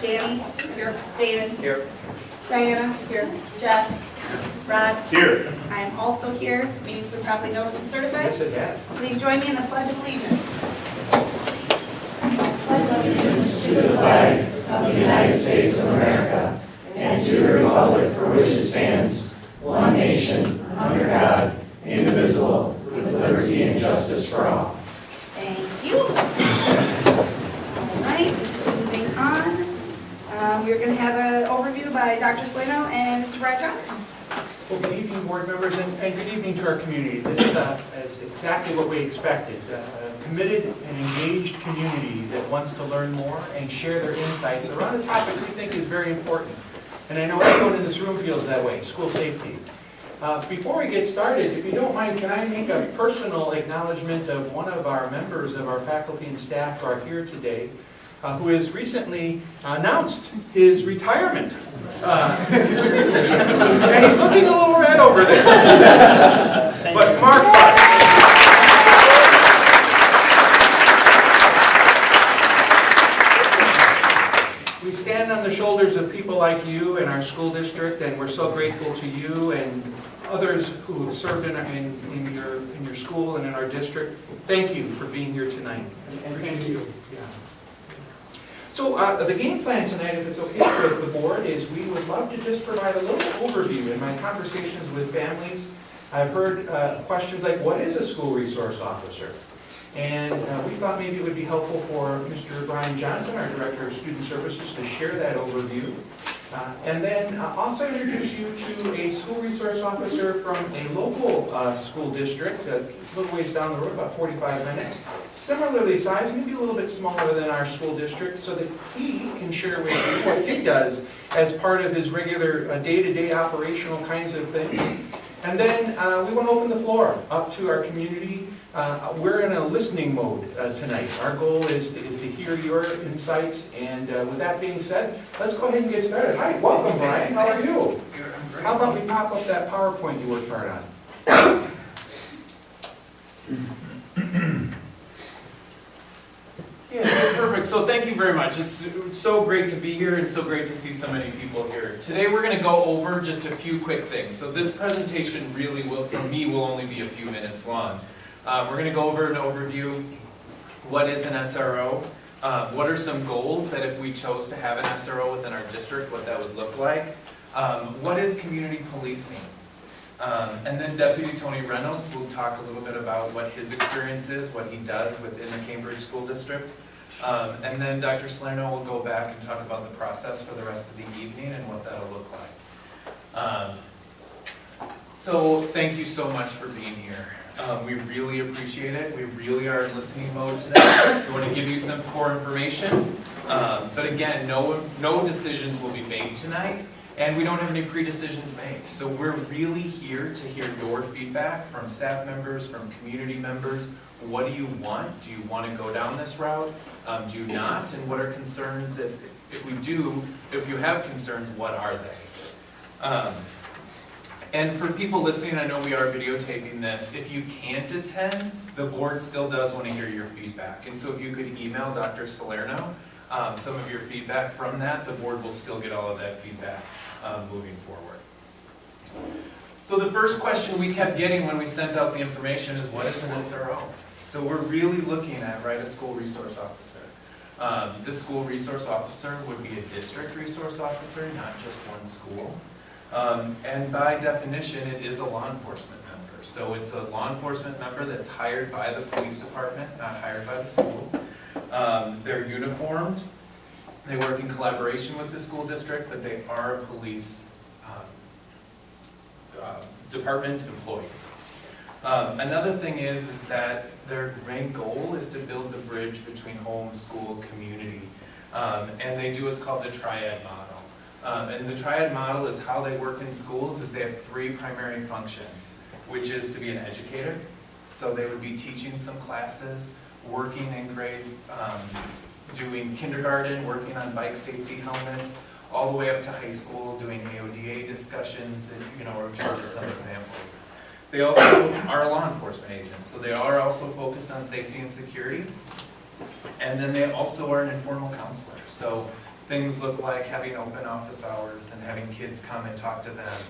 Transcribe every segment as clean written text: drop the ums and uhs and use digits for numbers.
Danny? Here. David? Here. Diana? Here. Jeff? Rod? Here. I am also here. Meeting's been properly noticed and certified. Yes, it has. Please join me in the Pledge of Allegiance. To the flag of the United States of America and to the republic for which it stands, one nation, under God, indivisible, with liberty and justice for all. Thank you. All right, moving on. We're going to have an overview by Dr. Salino and Mr. Brad Johnson. Well, good evening, board members, and good evening to our community. This is exactly what we expected. A committed and engaged community that wants to learn more and share their insights around a topic we think is very important. And I know everyone in this room feels that way, school safety. Before we get started, if you don't mind, can I make a personal acknowledgement of one of our members of our faculty and staff who are here today, who has recently announced his retirement. And he's looking a little red over there. But Mark, we stand on the shoulders of people like you in our school district, and we're so grateful to you and others who have served in your school and in our district. Thank you for being here tonight. And thank you. Yeah. So the game plan tonight, if it's okay with the board, is we would love to just provide a little overview. In my conversations with families, I've heard questions like, what is a school resource officer? And we thought maybe it would be helpful for Mr. Brian Johnson, our Director of Student Services, to share that overview. And then also introduce you to a school resource officer from a local school district, a little ways down the road, about 45 minutes. Similarly sized, maybe a little bit smaller than our school district, so that he can share with you what he does as part of his regular day-to-day operational kinds of things. And then we want to open the floor up to our community. We're in a listening mode tonight. Our goal is to hear your insights, and with that being said, let's go ahead and get started. Hi, welcome, Brian. How are you? How about we pop up that PowerPoint you worked hard on? Yeah, so perfect. So thank you very much. It's so great to be here and so great to see so many people here. Today we're going to go over just a few quick things. So this presentation really will, for me, will only be a few minutes long. We're going to go over an overview. What is an SRO? What are some goals that if we chose to have an SRO within our district, what that would look like? What is community policing? And then Deputy Tony Reynolds will talk a little bit about what his experience is, what he does within the Cambridge School District. And then Dr. Salerno will go back and talk about the process for the rest of the evening and what that'll look like. So thank you so much for being here. We really appreciate it. We really are in listening mode today. We want to give you some core information. But again, no decisions will be made tonight. And we don't have any pre-decisions made. So we're really here to hear your feedback from staff members, from community members. What do you want? Do you want to go down this route? Do you not? And what are concerns? If you have concerns, what are they? And for people listening, I know we are videotaping this. If you can't attend, the board still does want to hear your feedback. And so if you could email Dr. Salerno some of your feedback from that, the board will still get all of that feedback moving forward. So the first question we kept getting when we sent out the information is, what is an SRO? So we're really looking at, right, a school resource officer. This school resource officer would be a district resource officer, not just one school. And by definition, it is a law enforcement member. So it's a law enforcement member that's hired by the police department, not hired by the school. They're uniformed. They work in collaboration with the school district, but they are a police department employee. Another thing is that their main goal is to build the bridge between home, school, community. And they do what's called the Triad Model. And the Triad Model is how they work in schools is they have three primary functions, which is to be an educator. So they would be teaching some classes, working in grades, doing kindergarten, working on bike safety helmets, all the way up to high school, doing AODA discussions, and, or just some examples. They also are law enforcement agents, so they are also focused on safety and security. And then they also are an informal counselor. So Things look like having open office hours and having kids come and talk to them,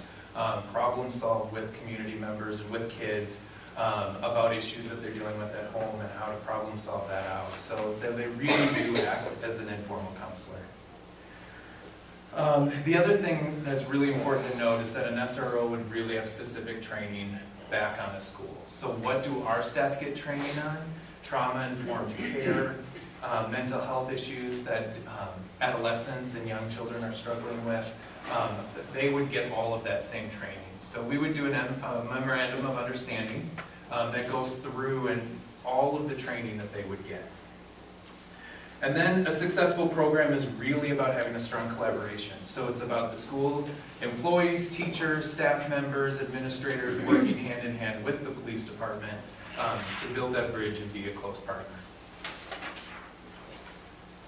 problem solve with community members and with kids about issues that they're dealing with at home and how to problem solve that out. So they really do act as an informal counselor. The other thing that's really important to note is that an SRO would really have specific training back on the school. So what do our staff get training on? Trauma-informed care, mental health issues that adolescents and young children are struggling with. They would get all of that same training. So we would do a memorandum of understanding that goes through and all of the training that they would get. And then a successful program is really about having a strong collaboration. So it's about the school employees, teachers, staff members, administrators working hand in hand with the police department to build that bridge and be a close partner.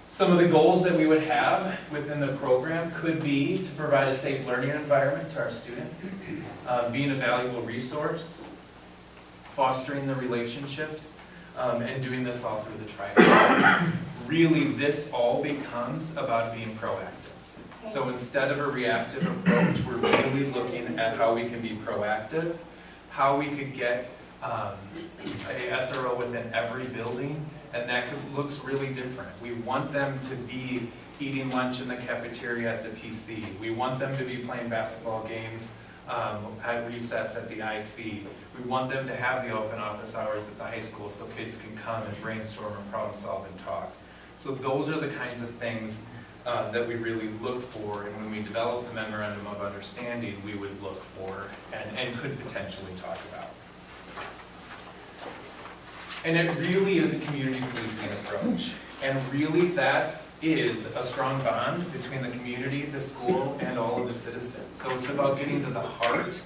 Some of the goals that we would have within the program could be to provide a safe learning environment to our students, being a valuable resource, fostering the relationships, and doing this all through the Triad Model. Really, this all becomes about being proactive. So instead of a reactive approach, we're really looking at how we can be proactive, how we could get a SRO within every building, and that looks really different. We want them to be eating lunch in the cafeteria at the PC. We want them to be playing basketball games at recess at the IC. We want them to have the open office hours at the high school so kids can come and brainstorm and problem solve and talk. So those are the kinds of things that we really look for, and when we develop the memorandum of understanding, we would look for and could potentially talk about. And it really is a community policing approach. And really that is a strong bond between the community, the school, and all of the citizens. So it's about getting to the heart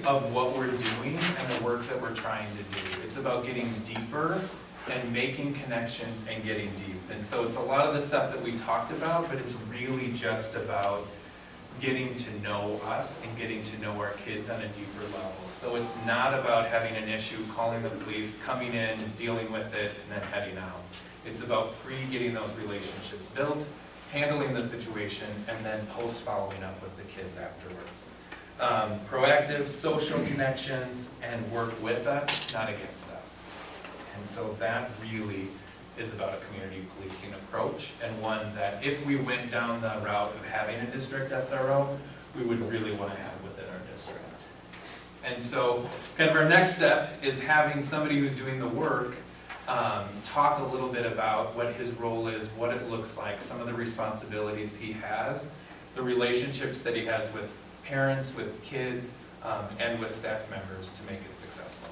of what we're doing and the work that we're trying to do. It's about getting deeper and making connections and getting deep. And so it's a lot of the stuff that we talked about, but it's really just about getting to know us and getting to know our kids on a deeper level. So it's not about having an issue, calling the police, coming in, dealing with it, and then heading out. It's about getting those relationships built, handling the situation, and then following up with the kids afterwards. Proactive social connections and work with us, not against us. And so that really is about a community policing approach, and one that if we went down the route of having a district SRO, we would really want to have within our district. And so kind of our next step is having somebody who's doing the work talk a little bit about what his role is, what it looks like, some of the responsibilities he has, the relationships that he has with parents, with kids, and with staff members to make it successful.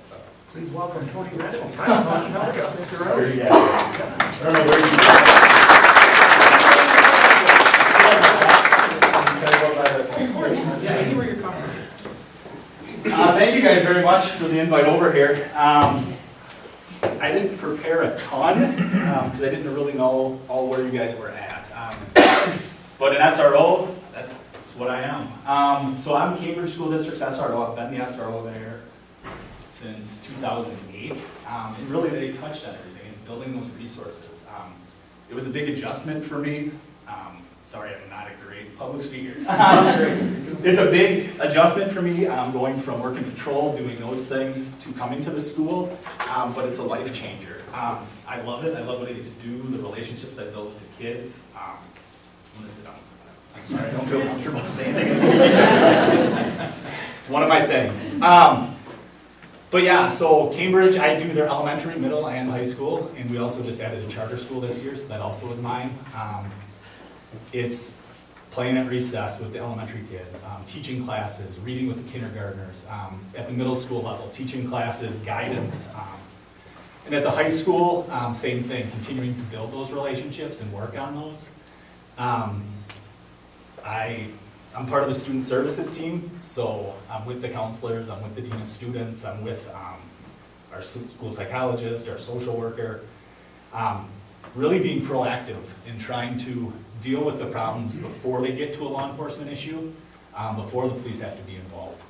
So. Please welcome Tony Reynolds. Hi, Tony. How are you? Mr. Reynolds. I don't know where you Yeah, anywhere you're comfortable. Thank you guys very much for the invite over here. I didn't prepare a ton because I didn't really know all where you guys were at. But an SRO, that's what I am. So I'm Cambridge School District's SRO. I've been the SRO there since 2008. And really they touched on everything, and building those resources. It was a big adjustment for me. Sorry, I'm not a great public speaker. It's a big adjustment for me, going from working patrol, doing those things, to coming to the school, but it's a life changer. I love it. I love what I get to do, the relationships I build with the kids. I'm going to sit down. I'm sorry, I don't feel comfortable standing. It's one of my things. But yeah, so Cambridge, I do their elementary, middle, and high school, and we also just added a charter school this year, so that also is mine. It's playing at recess with the elementary kids, teaching classes, reading with the kindergartners, at the middle school level, teaching classes, guidance. And at the high school, same thing, continuing to build those relationships and work on those. I'm part of the student services team, so I'm with the counselors, I'm with the dean of students, I'm with our school psychologist, our social worker. Really being proactive in trying to deal with the problems before they get to a law enforcement issue, before the police have to be involved.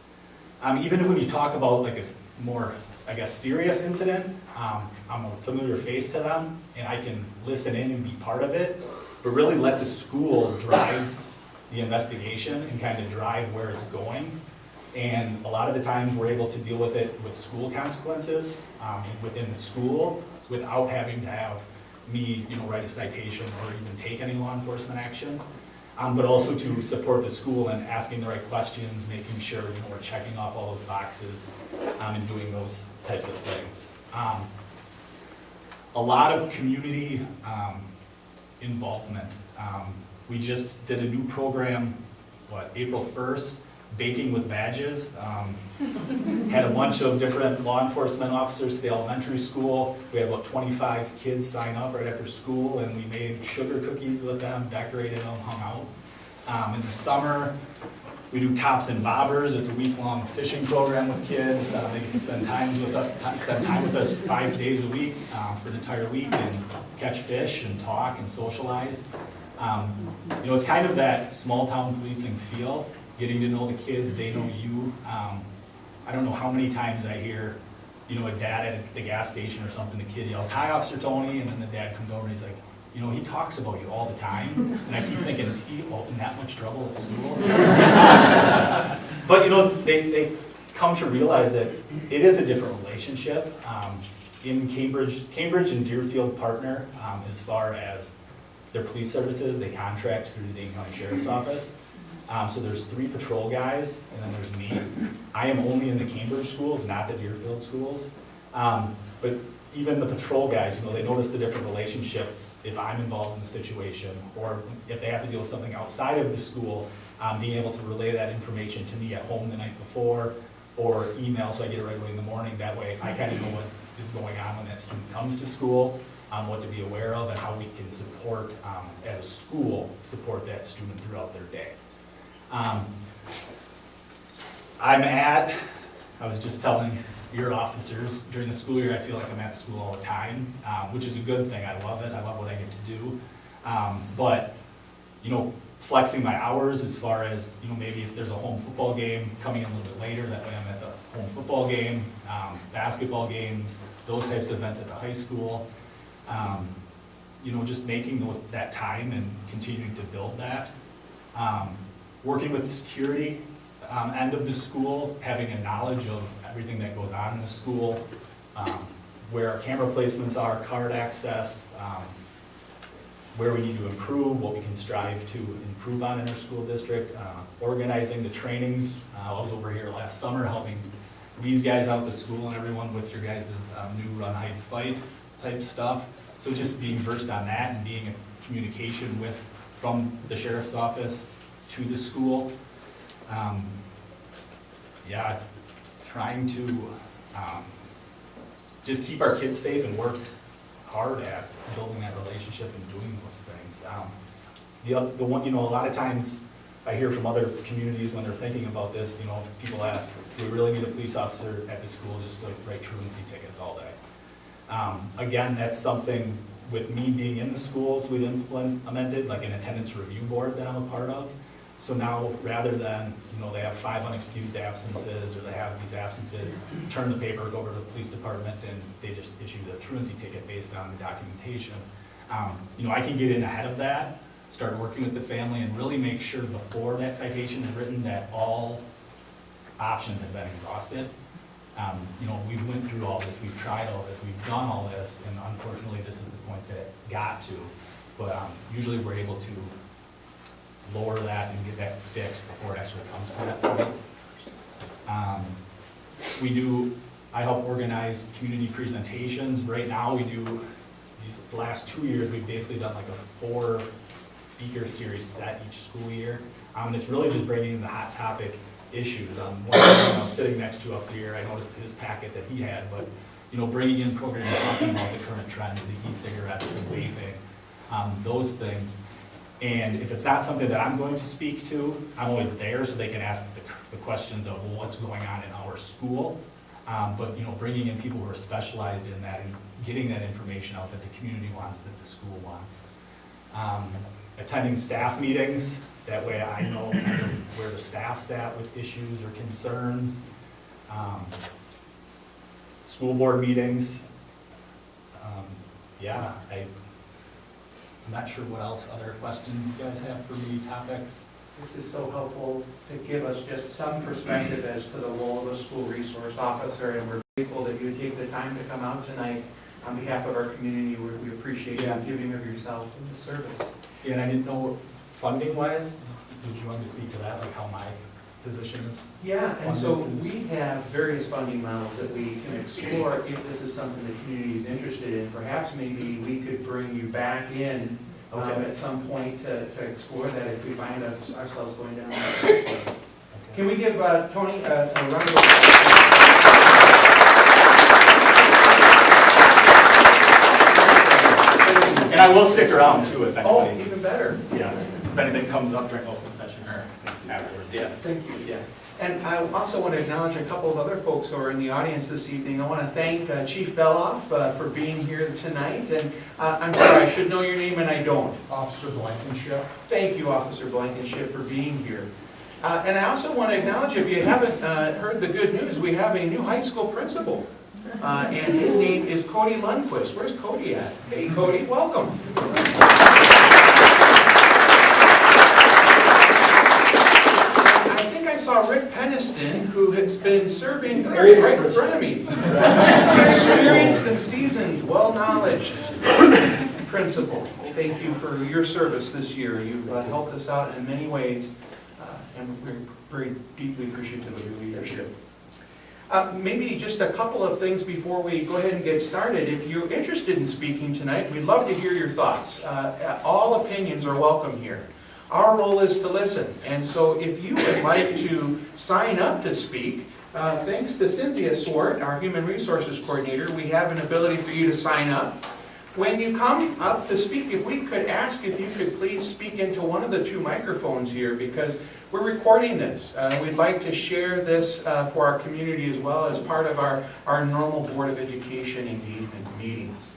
Even if when you talk about like a more, I guess, serious incident, I'm a familiar face to them, and I can listen in and be part of it. but really let the school drive the investigation and kind of drive where it's going. And a lot of the times we're able to deal with it with school consequences within the school without having to have me, write a citation or even take any law enforcement action. But also to support the school and asking the right questions, making sure we're checking off all those boxes and doing those types of things. A lot of community involvement. We just did a new program, April 1st, Baking with Badges. Had a bunch of different law enforcement officers to the elementary school. We had about 25 kids sign up right after school, and we made sugar cookies with them, decorated them, hung out. In the summer, we do Cops and Bobbers. It's a week-long fishing program with kids. They get to spend time with us 5 days a week for the entire week and catch fish and talk and socialize. It's kind of that small-town policing feel, getting to know the kids, they know you. I don't know how many times I hear, a dad at the gas station or something, the kid yells, "Hi, Officer Tony," and then the dad comes over and he's like, he talks about you all the time. And I keep thinking, is he in that much trouble at school? But, they come to realize that it is a different relationship. In Cambridge and Deerfield partner as far as their police services. They contract through the Dane County Sheriff's Office. So there's 3 patrol guys, and then there's me. I am only in the Cambridge schools, not the Deerfield schools. But even the patrol guys, they notice the different relationships if I'm involved in the situation, or if they have to deal with something outside of the school, being able to relay that information to me at home the night before, or email, so I get it right away in the morning. That way I kind of know what is going on when that student comes to school, what to be aware of, and how we can support, as a school, support that student throughout their day. I was just telling your officers, during the school year, I feel like I'm at school all the time, which is a good thing. I love it. I love what I get to do. But, flexing my hours as far as, maybe if there's a home football game, coming in a little bit later, that way I'm at the home football game, basketball games, those types of events at the high school. Just making that time and continuing to build that. Working with security end of the school, having a knowledge of everything that goes on in the school, where our camera placements are, card access, where we need to improve, what we can strive to improve on in our school district, organizing the trainings. I was over here last summer helping these guys out at the school and everyone with your guys' new run, hide, fight type stuff. So just being versed on that and being in communication from the sheriff's office to the school. Trying to just keep our kids safe and work hard at building that relationship and doing those things. The one, a lot of times I hear from other communities when they're thinking about this, people ask, do we really need a police officer at the school just to write truancy tickets all day? Again, that's something with me being in the schools, we've implemented like an attendance review board that I'm a part of. So now, rather than, they have 5 unexcused absences, or they have these absences, turn the paper, go over to the police department, and they just issue the truancy ticket based on the documentation. I can get in ahead of that, start working with the family, and really make sure before that citation is written that all options have been exhausted. We went through all this, we've tried all this, we've done all this, and unfortunately this is the point that it got to. But usually we're able to lower that and get that fixed before it actually comes to that point. I help organize community presentations. Right now we do, the last 2 years, we've basically done like a 4-speaker series set each school year. And it's really just bringing in the hot topic issues. One thing I was sitting next to up here, I noticed his packet that he had, but bringing in programs talking about the current trends, the e-cigarettes, the vaping, those things. And if it's not something that I'm going to speak to, I'm always there so they can ask the questions of, well, what's going on in our school. But bringing in people who are specialized in that and getting that information out that the community wants, that the school wants. Attending staff meetings, that way I know where the staff's at with issues or concerns. School board meetings. I'm not sure what else, other questions you guys have for me, topics? This is so helpful to give us just some perspective as to the role of a school resource officer, and we're grateful that you take the time to come out tonight on behalf of our community. We appreciate you giving of yourself in the service. Yeah, and I didn't know, funding-wise, did you want me to speak to that, like how my position is? Yeah, and so funded for this? we have various funding models that we can explore if this is something the community is interested in. Perhaps maybe we could bring you back in at some point to explore that if we find ourselves going down that pathway. Can we give Tony a round of applause? And I will stick around too if Oh, anything, even better. yes, if anything comes up during open session or afterwards, yeah. Thank you, yeah. And I also want to acknowledge a couple of other folks who are in the audience this evening. I want to thank Chief Beloff for being here tonight. And I'm sorry, I should know your name and I don't. Officer Blankenship. Thank you, Officer Blankenship, for being here. And I also want to acknowledge, if you haven't heard the good news, we have a new high school principal. And his name is Cody Lundquist. Where's Cody at? Hey, Cody, welcome. I saw Rick Peniston, who has been serving right in front of me. Experienced and seasoned, well-knowledged principal. Thank you for your service this year. You've helped us out in many ways, and we're very deeply appreciative of your leadership. Maybe just a couple of things before we go ahead and get started. If you're interested in speaking tonight, we'd love to hear your thoughts. All opinions are welcome here. Our role is to listen, and so if you would like to sign up to speak, thanks to Cynthia Swart, our Human Resources Coordinator, we have an ability for you to sign up. When you come up to speak, if we could ask if you could please speak into one of the two microphones here, because we're recording this. We'd like to share this for our community as well as part of our normal Board of Education engagement meetings.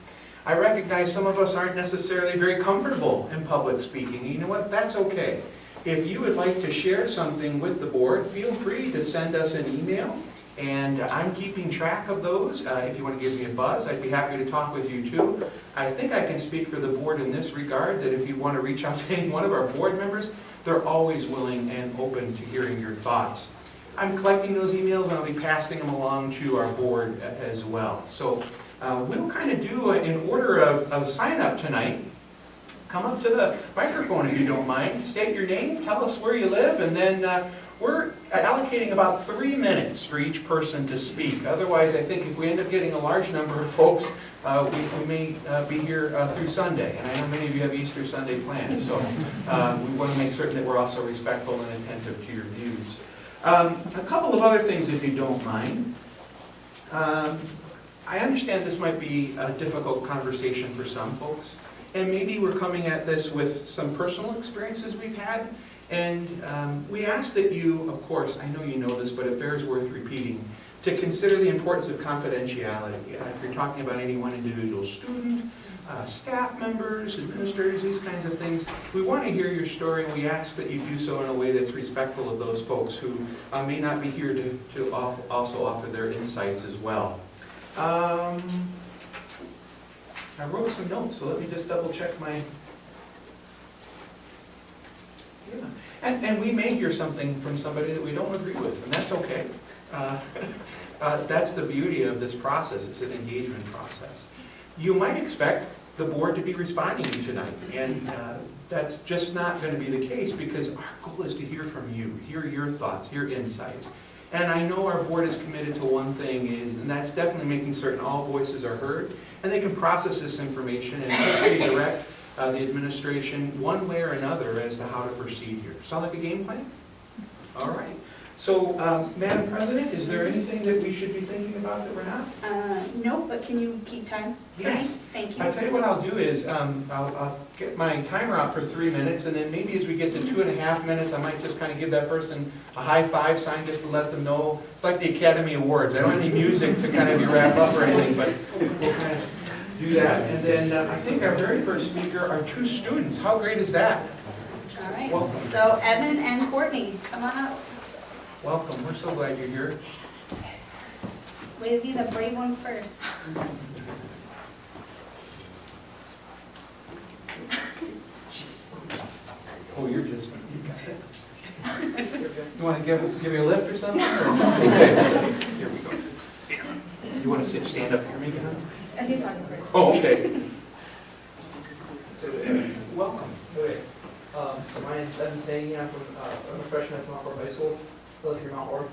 I recognize some of us aren't necessarily very comfortable in public speaking. You know what? That's okay. If you would like to share something with the board, feel free to send us an email, and I'm keeping track of those. If you want to give me a buzz, I'd be happy to talk with you too. I think I can speak for the board in this regard, that if you want to reach out to any one of our board members, they're always willing and open to hearing your thoughts. I'm collecting those emails and I'll be passing them along to our board as well. So we'll kind of do in order of sign up tonight. Come up to the microphone if you don't mind. State your name, tell us where you live, and then we're allocating about 3 minutes for each person to speak. Otherwise, I think if we end up getting a large number of folks, we may be here through Sunday. And I know many of you have Easter Sunday plans, so we want to make certain that we're also respectful and attentive to your views. A couple of other things, if you don't mind. I understand this might be a difficult conversation for some folks, and maybe we're coming at this with some personal experiences we've had, and we ask that you, of course, I know you know this, but it bears worth repeating, to consider the importance of confidentiality. If you're talking about any one individual student, staff members, administrators, these kinds of things, we want to hear your story, and we ask that you do so in a way that's respectful of those folks who may not be here to also offer their insights as well. I wrote some notes, so let me just double check my... Yeah. And we may hear something from somebody that we don't agree with, and that's okay. That's the beauty of this process. It's an engagement process. You might expect the board to be responding to you tonight, and that's just not going to be the case, because our goal is to hear from you, hear your thoughts, your insights. And I know our board is committed to one thing, and that's definitely making certain all voices are heard, and they can process this information and hopefully direct the administration one way or another as to how to proceed here. Sound like a game plan? All right. So, Madam President, is there anything that we should be thinking about that we're not? No, but can you keep time for me? Yes. Thank you. I'll tell you what I'll do is, I'll get my timer out for 3 minutes, and then maybe as we get to 2.5 minutes, I might just kind of give that person a high five sign just to let them know. It's like the Academy Awards. I don't have any music to kind of you wrap up or anything, but we'll kind of do that. And then I think our very first speaker are 2 students. How great is that? All right, Welcome. so Evan and Courtney, come on up. Welcome. We're so glad you're here. Way to be the brave ones first. You want to give me a lift or something? Okay. Here we go. You want to stand up here maybe? And he's talking first. Oh, okay. Welcome. Okay, so my name's Evan Stangy, I'm a freshman at Mount Horeb High School, I live here in Mount Horeb.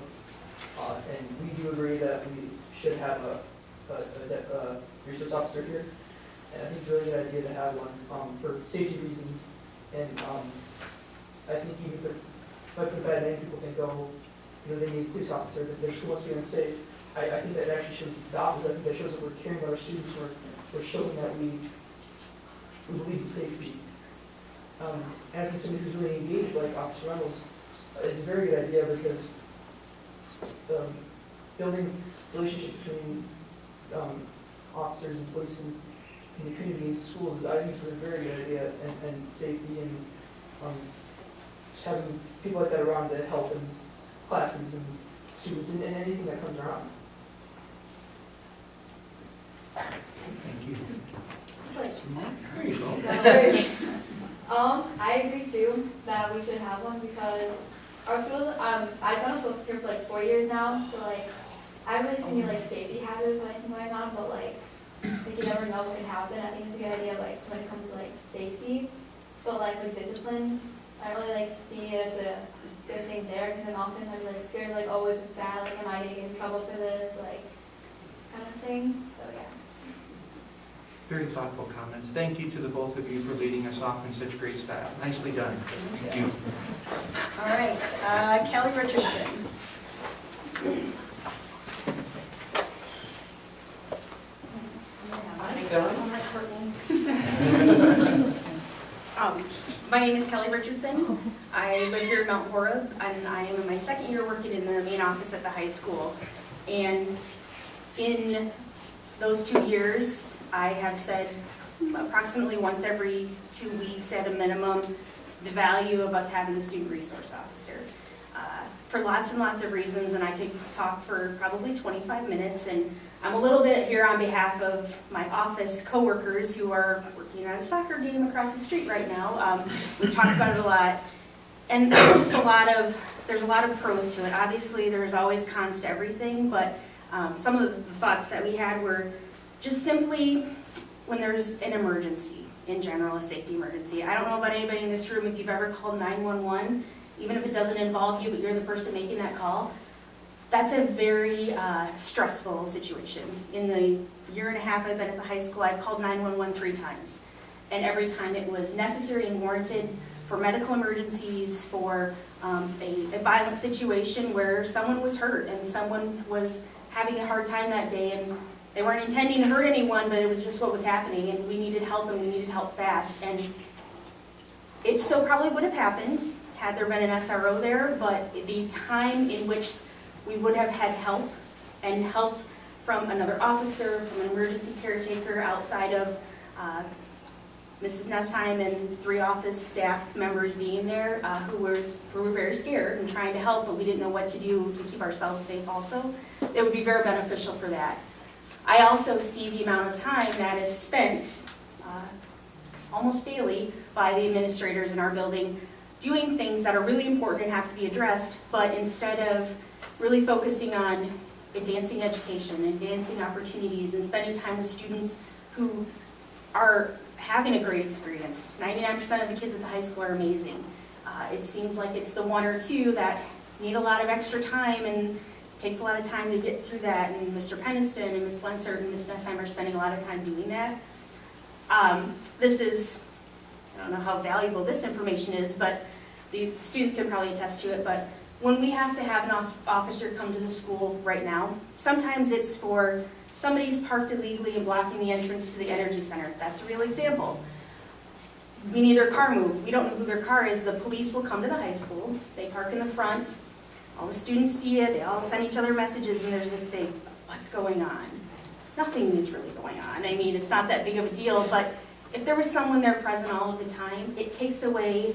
And we do agree that we should have a resource officer here. And I think it's a really good idea to have one, for safety reasons. And, I think even if I put that in, people think, oh, you know, they need a police officer, that their school must be unsafe. I think that actually shows the opposite. I think that shows that we're caring about our students, we're showing that we believe in safety. And I think somebody who's really engaged, like Officer Reynolds, is a very good idea because building relationships between officers and police and in the community and schools, I think is a very good idea, and safety and just having people like that around to help in classes and students and anything that comes around. Thank you. There you go. I agree too that we should have one because our schools, I've been a school here for like 4 years now, so like I haven't really seen any like safety hazards or anything going on, but like you never know what could happen. I think it's a good idea like when it comes to like safety, but like with discipline, I really like see it as a good thing there because I'm also sometimes like scared like, oh, is this bad? Like, am I gonna get in trouble for this? Like kind of thing. So yeah. Very thoughtful comments. Thank you to the both of you for leading us off in such great style. Nicely done. Thank you. All right, Kelly Richardson. My name is Kelly Richardson. I live here in Mount Horeb, and I am in my second year working in the main office at the high school. And in those 2 years, I have said approximately once every 2 weeks at a minimum the value of us having a student resource officer. For lots and lots of reasons, and I could talk for probably 25 minutes, and I'm a little bit here on behalf of my office coworkers who are working on a soccer game across the street right now. We've talked about it a lot, and there's a lot of pros to it. Obviously, there's always cons to everything, but some of the thoughts that we had were just simply when there's an emergency, in general, a safety emergency. I don't know about anybody in this room if you've ever called 911, even if it doesn't involve you, but you're the person making that call. That's a very stressful situation. In the year and a half I've been at the high school, I've called 911 3 times. And every time it was necessary and warranted for medical emergencies, for a violent situation where someone was hurt and someone was having a hard time that day, and they weren't intending to hurt anyone, but it was just what was happening, and we needed help, and we needed help fast. And it still probably would have happened had there been an SRO there, but the time in which we would have had help, and help from another officer, from an emergency caretaker outside of Mrs. Nessheim and 3 office staff members being there who were very scared and trying to help, but we didn't know what to do to keep ourselves safe also. It would be very beneficial for that. I also see the amount of time that is spent almost daily by the administrators in our building doing things that are really important and have to be addressed, but instead of really focusing on advancing education, advancing opportunities, and spending time with students who are having a great experience. 99% of the kids at the high school are amazing. It seems like it's the 1 or 2 that need a lot of extra time, and it takes a lot of time to get through that, and Mr. Peniston and Ms. Lensert and Ms. Nessheim are spending a lot of time doing that. This is, I don't know how valuable this information is, but the students can probably attest to it, but when we have to have an officer come to the school right now, sometimes it's for somebody's parked illegally and blocking the entrance to the energy center. That's a real example. We need their car moved. We don't know who their car is. The police will come to the high school. They park in the front. All the students see it. They all send each other messages, and there's this big, what's going on? Nothing is really going on. I mean, it's not that big of a deal, but if there was someone there present all of the time, it takes away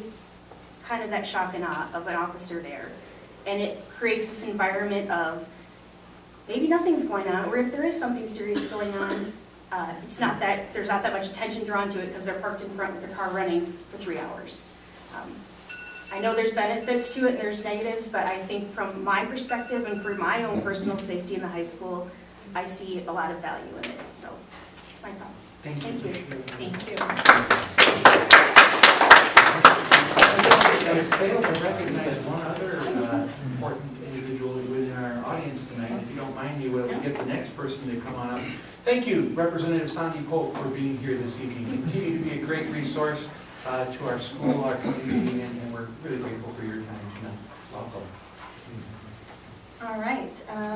kind of that shock and awe of an officer there. And it creates this environment of maybe nothing's going on, or if there is something serious going on, there's not that much attention drawn to it because they're parked in front with their car running for 3 hours. I know there's benefits to it and there's negatives, but I think from my perspective and for my own personal safety in the high school, I see a lot of value in it. So, that's my thoughts. Thank you. Thank you. Thank you. I failed to recognize one other important individual within our audience tonight. If you don't mind, you will get the next person to come on up. Thank you, Representative Sandy Pope, for being here this evening. You continue to be a great resource to our school, our community, and we're really grateful for your time tonight. Welcome. All right,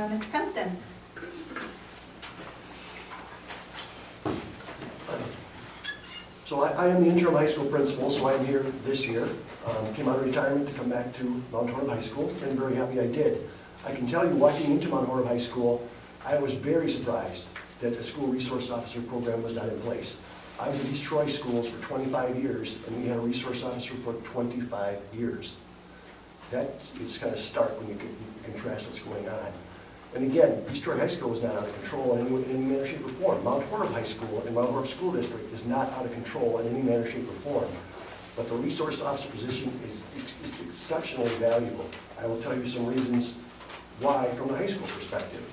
Mr. Penston. So I am the interim high school principal, so I'm here this year. Came out of retirement to come back to Mount Horeb High School, and very happy I did. I can tell you, walking into Mount Horeb High School, I was very surprised that the school resource officer program was not in place. I was at East Troy schools for 25 years, and we had a resource officer for 25 years. That is kind of stark when you contrast what's going on. And again, East Troy High School is not out of control in any manner, shape, or form. Mount Horeb High School and Mount Horeb School District is not out of control in any manner, shape, or form. But the resource officer position is exceptionally valuable. I will tell you some reasons why from the high school perspective.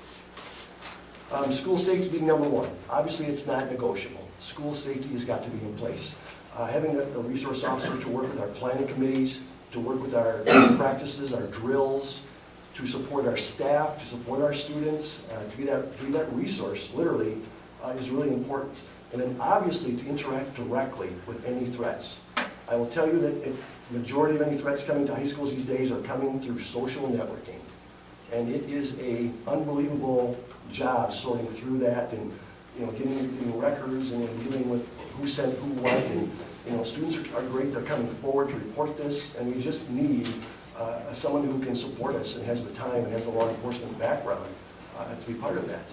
School safety being number one. Obviously, it's not negotiable. School safety has got to be in place. Having a resource officer to work with our planning committees, to work with our practices, our drills, to support our staff, to support our students, to be that resource, literally, is really important. And then obviously to interact directly with any threats. I will tell you that the majority of any threats coming to high schools these days are coming through social networking. And it is an unbelievable job sorting through that and getting records and dealing with who sent who what. And students are great, they're coming forward to report this, and we just need someone who can support us and has the time and has the law enforcement background to be part of that.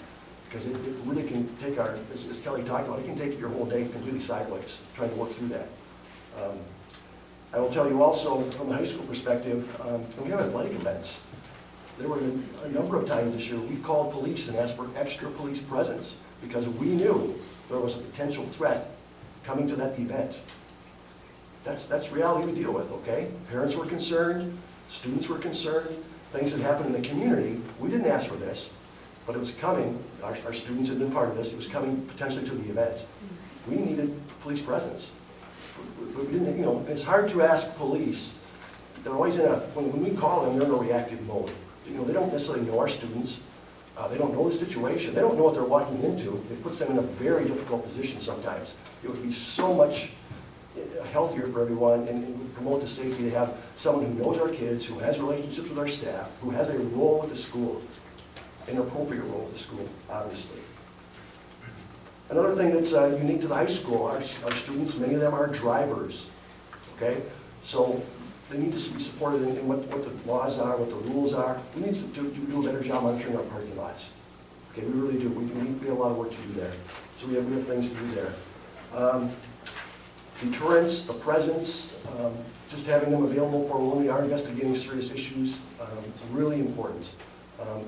Because it really can take as Kelly talked about, it can take your whole day completely sideways, trying to work through that. I will tell you also, from the high school perspective, we have athletic events. There were a number of times this year we called police and asked for extra police presence because we knew there was a potential threat coming to that event. That's reality we deal with, okay? Parents were concerned, students were concerned, things that happened in the community. We didn't ask for this, but it was coming. Our students had been part of this. It was coming potentially to the event. We needed police presence. We didn't, it's hard to ask police. They're always when we call them, they're in a reactive mode. They don't necessarily know our students. They don't know the situation. They don't know what they're walking into. It puts them in a very difficult position sometimes. It would be so much healthier for everyone and would promote the safety to have someone who knows our kids, who has relationships with our staff, who has a role with the school, an appropriate role with the school, obviously. Another thing that's unique to the high school, our students, many of them are drivers, okay? So they need to be supported in what the laws are, what the rules are. We need to do a better job monitoring our parking lots. Okay, we really do. We have a lot of work to do there. So we have things to do there. Deterrence, the presence, just having them available for when we are investigating serious issues, really important.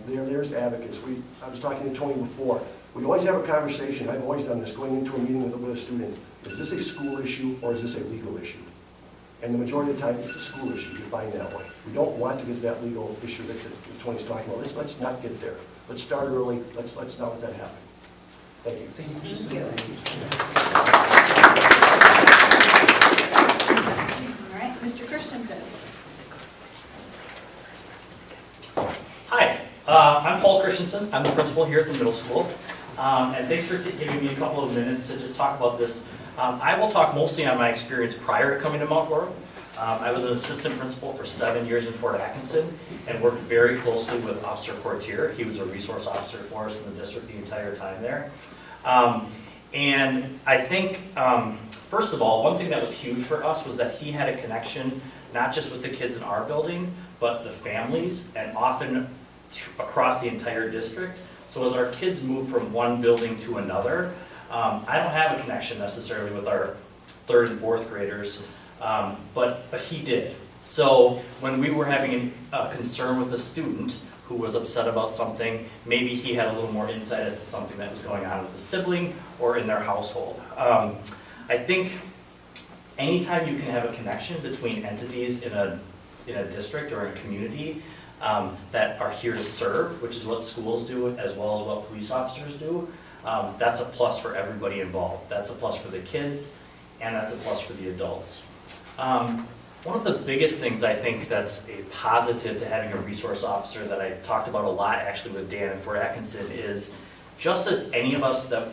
There's advocates. I was talking to Tony before. We always have a conversation. I've always done this, going into a meeting with a student. Is this a school issue or is this a legal issue? And the majority of the time, it's a school issue. You find that way. We don't want to get to that legal issue that Tony's talking about. Let's not get there. Let's start early. Let's not let that happen. Thank you. Thank you. All right, Mr. Christensen. Hi, I'm Paul Christensen. I'm the principal here at the middle school. And thanks for giving me a couple of minutes to just talk about this. I will talk mostly on my experience prior to coming to Mount Horeb. I was an assistant principal for 7 years in Fort Atkinson and worked very closely with Officer Courtier. He was a resource officer for us in the district the entire time there. And I think, first of all, one thing that was huge for us was that he had a connection not just with the kids in our building, but the families and often across the entire district. So as our kids move from one building to another, I don't have a connection necessarily with our 3rd and 4th graders, but he did. So when we were having a concern with a student who was upset about something, maybe he had a little more insight as to something that was going on with a sibling or in their household. I think anytime you can have a connection between entities in a district or a community that are here to serve, which is what schools do as well as what police officers do, that's a plus for everybody involved. That's a plus for the kids, and that's a plus for the adults. One of the biggest things I think that's a positive to having a resource officer that I talked about a lot actually with Dan and Fort Atkinson is just as any of us that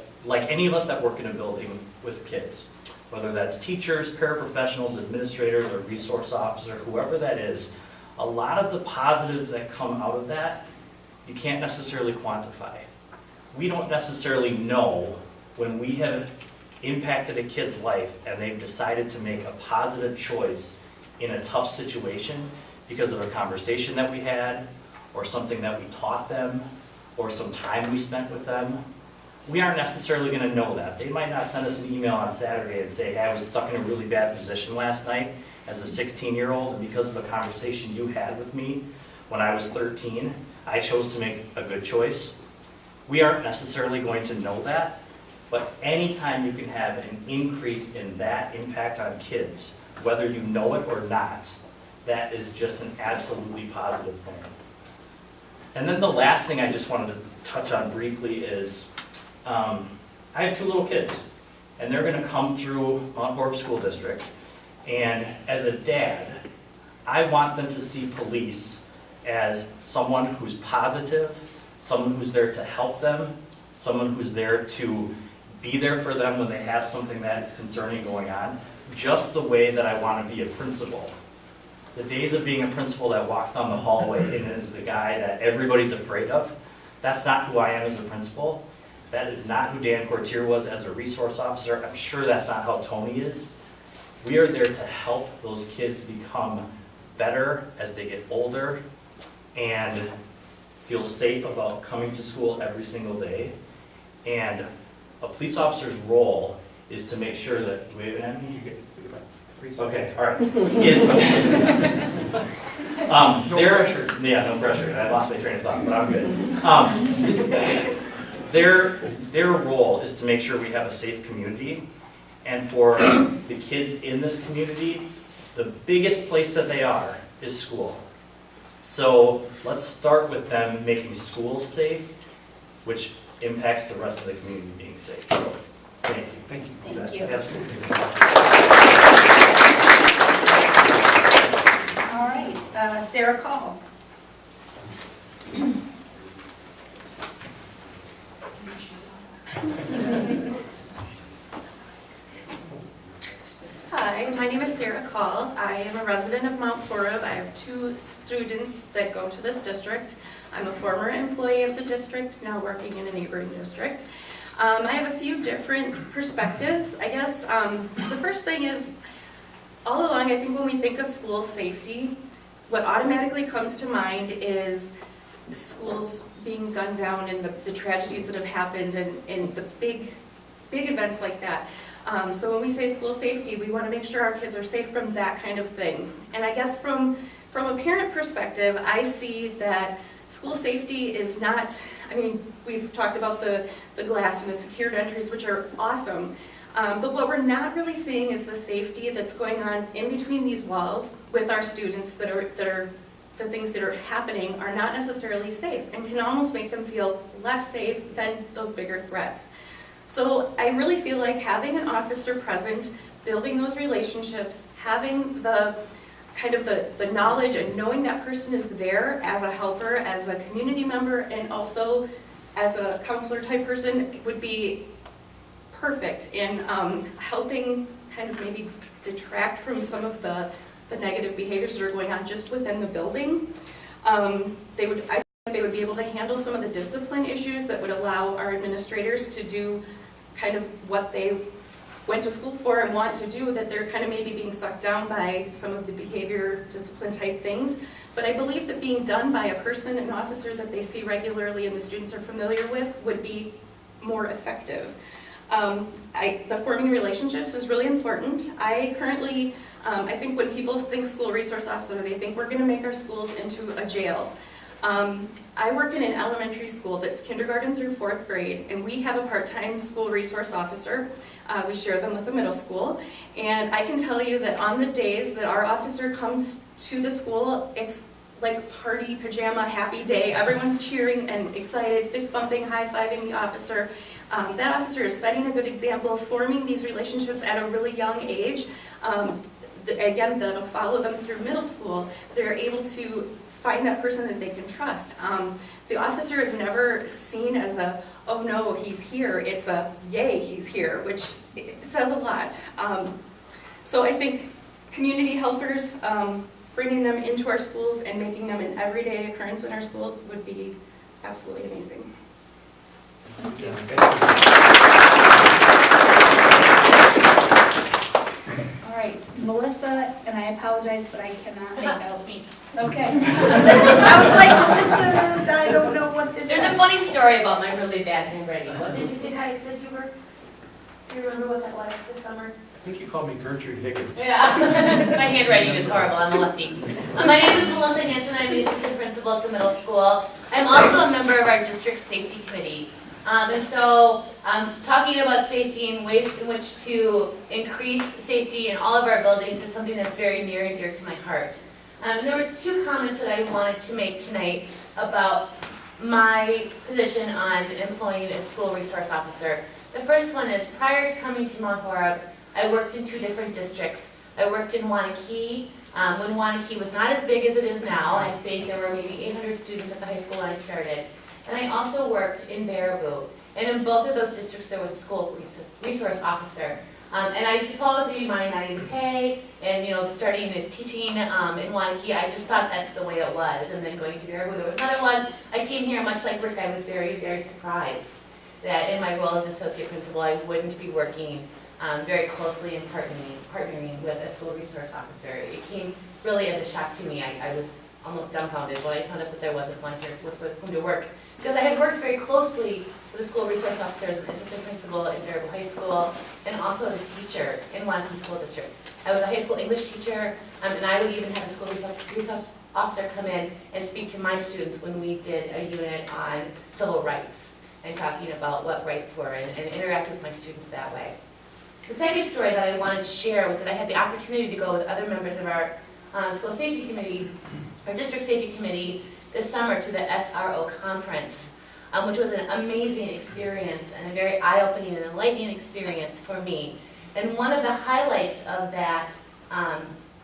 work in a building with kids, whether that's teachers, paraprofessionals, administrators, or resource officer, whoever that is, a lot of the positives that come out of that, you can't necessarily quantify. We don't necessarily know when we have impacted a kid's life and they've decided to make a positive choice in a tough situation because of a conversation that we had, or something that we taught them, or some time we spent with them. We aren't necessarily going to know that. They might not send us an email on Saturday and say, hey, I was stuck in a really bad position last night as a 16-year-old, and because of a conversation you had with me when I was 13, I chose to make a good choice. We aren't necessarily going to know that, but anytime you can have an increase in that impact on kids, whether you know it or not, that is just an absolutely positive thing. And then the last thing I just wanted to touch on briefly is, I have 2 little kids, and they're going to come through Mount Horeb School District, and as a dad, I want them to see police as someone who's positive, someone who's there to help them, someone who's there to be there for them when they have something that is concerning going on, just the way that I want to be a principal. The days of being a principal that walks down the hallway and is the guy that everybody's afraid of, that's not who I am as a principal. That is not who Dan Courtier was as a resource officer. I'm sure that's not how Tony is. We are there to help those kids become better as they get older and feel safe about coming to school every single day. And a police officer's role is to make sure that, do we have an MD? Okay, all right. No pressure. Yeah, no pressure. I lost my train of thought, but I'm good. Their role is to make sure we have a safe community, and for the kids in this community, the biggest place that they are is school. So let's start with them making schools safe, which impacts the rest of the community being safe. So, thank you. Thank you. Thank you. Absolutely. All right, Sarah Call. Hi, my name is Sarah Call. I am a resident of Mount Horeb. I have 2 students that go to this district. I'm a former employee of the district, now working in a neighboring district. I have a few different perspectives. I guess the first thing is, all along, I think when we think of school safety, what automatically comes to mind is schools being gunned down and the tragedies that have happened and the big events like that. So when we say school safety, we want to make sure our kids are safe from that kind of thing. And I guess from a parent perspective, I see that school safety is not, I mean, we've talked about the glass and the secured entries, which are awesome. But what we're not really seeing is the safety that's going on in between these walls with our students that are the things that are happening are not necessarily safe and can almost make them feel less safe than those bigger threats. So I really feel like having an officer present, building those relationships, having the kind of the knowledge and knowing that person is there as a helper, as a community member, and also as a counselor type person would be perfect in helping kind of maybe detract from some of the negative behaviors that are going on just within the building. I feel like they would be able to handle some of the discipline issues that would allow our administrators to do kind of what they went to school for and want to do, that they're kind of maybe being sucked down by some of the behavior discipline type things. But I believe that being done by a person, an officer that they see regularly and the students are familiar with, would be more effective. The forming relationships is really important. I currently, I think when people think school resource officer, they think we're going to make our schools into a jail. I work in an elementary school that's kindergarten through 4th grade, and we have a part-time school resource officer. We share them with the middle school, and I can tell you that on the days that our officer comes to the school, it's like party, pajama, happy day. Everyone's cheering and excited, fist bumping, high-fiving the officer. That officer is setting a good example, forming these relationships at a really young age. Again, that'll follow them through middle school. They're able to find that person that they can trust. The officer is never seen as a, oh no, he's here. It's a, yay, he's here, which says a lot. So I think community helpers, bringing them into our schools and making them an everyday occurrence in our schools would be absolutely amazing. All right, Melissa, and I apologize, but I cannot make out. Me. Okay. I was like, Melissa, I don't know what this is. There's a funny story about my really bad handwriting. What did you think I said you were? Do you remember what that was this summer? I think you called me Gertrude Higgins. Yeah, my handwriting is horrible. I'm a lefty. My name is Melissa Hanson. I'm the assistant principal at the middle school. I'm also a member of our district safety committee. And so, talking about safety and ways in which to increase safety in all of our buildings is something that's very near and dear to my heart. And there were two comments that I wanted to make tonight about my position on employing a school resource officer. The first one is, prior to coming to Mount Horeb, I worked in 2 different districts. I worked in Wanakee, when Wanakee was not as big as it is now. I think there were maybe 800 students at the high school when I started. And I also worked in Baraboo. And in both of those districts, there was a school resource officer. And I suppose maybe my naivete and, starting as teaching in Wanakee, I just thought that's the way it was. And then going to Baraboo, there was another one. I came here, much like Rick, I was very, very surprised that in my role as an associate principal, I wouldn't be working very closely and partnering with a school resource officer. It came really as a shock to me. I was almost dumbfounded when I found out that there wasn't one here with whom to work. Because I had worked very closely with a school resource officer as an assistant principal in Baraboo High School, and also as a teacher in Wanakee School District. I was a high school English teacher, and I would even have a school resource officer come in and speak to my students when we did a unit on civil rights and talking about what rights were and interact with my students that way. The second story that I wanted to share was that I had the opportunity to go with other members of our school safety committee, our district safety committee, this summer to the SRO conference, which was an amazing experience and a very eye-opening and enlightening experience for me. And one of the highlights of that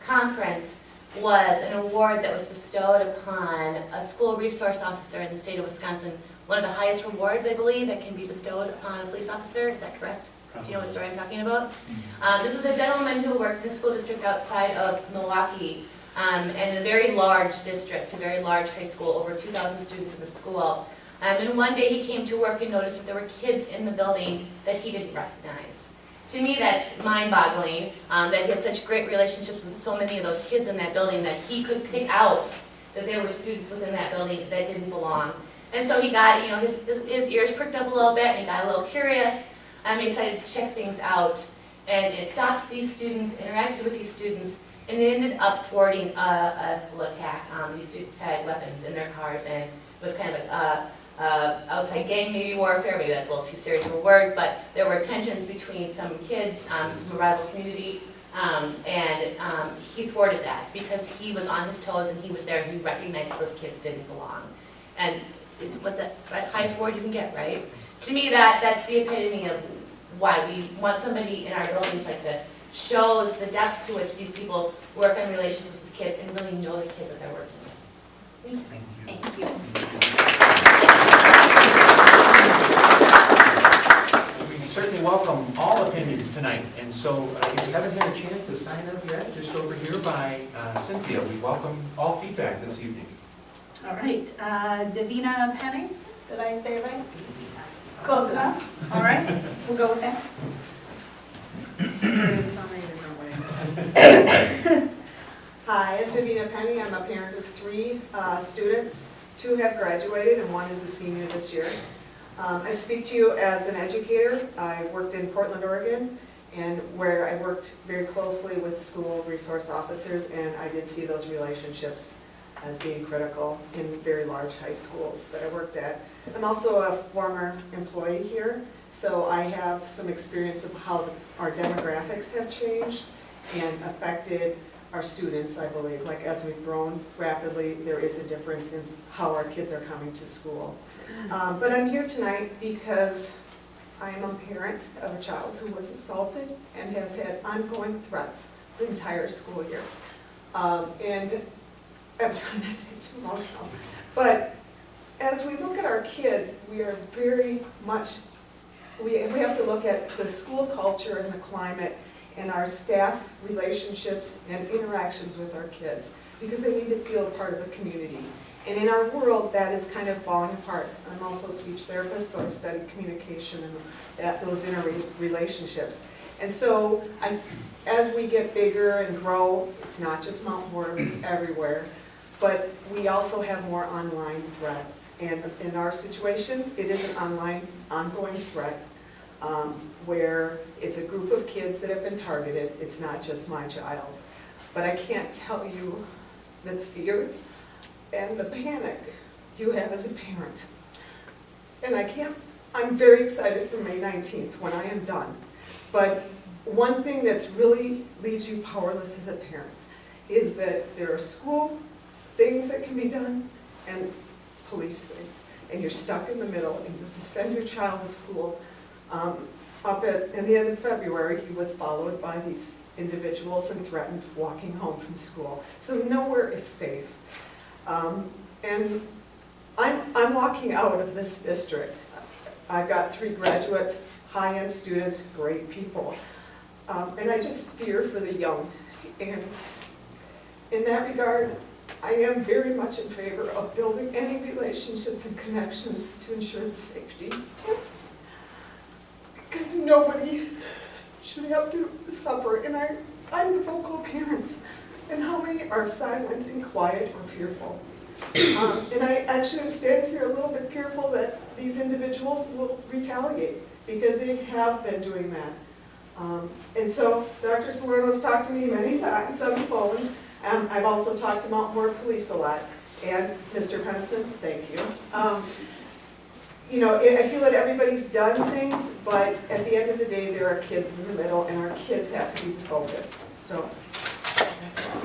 conference was an award that was bestowed upon a school resource officer in the state of Wisconsin, one of the highest rewards, I believe, that can be bestowed upon a police officer. Is that correct? Do you know what story I'm talking about? This was a gentleman who worked in a school district outside of Milwaukee, and a very large district, a very large high school, over 2,000 students in the school. And one day he came to work and noticed that there were kids in the building that he didn't recognize. To me, that's mind-boggling, that he had such great relationships with so many of those kids in that building that he could pick out that there were students within that building that didn't belong. And so he got, his ears pricked up a little bit, and he got a little curious. He decided to check things out, and it stopped these students, interacted with these students, and they ended up thwarting a school attack. These students had weapons in their cars, and it was kind of outside gang maybe warfare, maybe that's a little too serious of a word, but there were tensions between some kids from a rival community, and he thwarted that because he was on his toes and he was there and he recognized that those kids didn't belong. And it was the highest award you can get, right? To me, that's the epitome of why we want somebody in our buildings like this. Shows the depth to which these people work on relationships with the kids and really know the kids that they're working with. Thank you. We certainly welcome all opinions tonight, and so if you haven't had a chance to sign up yet, just over here by Cynthia, we welcome all feedback this evening. All right, Davina Penning, did I say it right? Close enough, all right, we'll go with that. Hi, I'm Davina Penny. I'm a parent of 3 students. 2 have graduated and 1 is a senior this year. I speak to you as an educator. I worked in Portland, Oregon, and where I worked very closely with school resource officers, and I did see those relationships. as being critical in very large high schools that I worked at. I'm also a former employee here, so I have some experience of how our demographics have changed and affected our students, I believe. Like, as we've grown rapidly, there is a difference in how our kids are coming to school. But I'm here tonight because I am a parent of a child who was assaulted and has had ongoing threats the entire school year. And I'm trying not to get too emotional, but as we look at our kids, we are very much, we have to look at the school culture and the climate and our staff relationships and interactions with our kids, because they need to feel a part of the community. And in our world, that is kind of falling apart. I'm also a speech therapist, so I study communication and those interrelationships. And so as we get bigger and grow, it's not just Mount Horeb, it's everywhere. But we also have more online threats. And in our situation, it is an online, ongoing threat where it's a group of kids that have been targeted. It's not just my child. But I can't tell you the fear and the panic you have as a parent. And I'm very excited for May 19th when I am done. But one thing that's really leaves you powerless as a parent is that there are school things that can be done and police things. And you're stuck in the middle, and you have to send your child to school. In the end of February, he was followed by these individuals and threatened walking home from school. So nowhere is safe. And I'm walking out of this district. I've got 3 graduates, high-end students, great people. And I just fear for the young. And in that regard, I am very much in favor of building any relationships and connections to ensure the safety. Because nobody should have to suffer. And I'm the vocal parent. And how many are silent and quiet or fearful? And I actually am standing here a little bit fearful that these individuals will retaliate, because they have been doing that. And so Dr. Salerno's talked to me many times on the phone. I've also talked to Mount Horeb Police a lot. And Mr. Christensen, thank you. You know, I feel that everybody's done things, but at the end of the day, there are kids in the middle, and our kids have to be the focus. So that's all.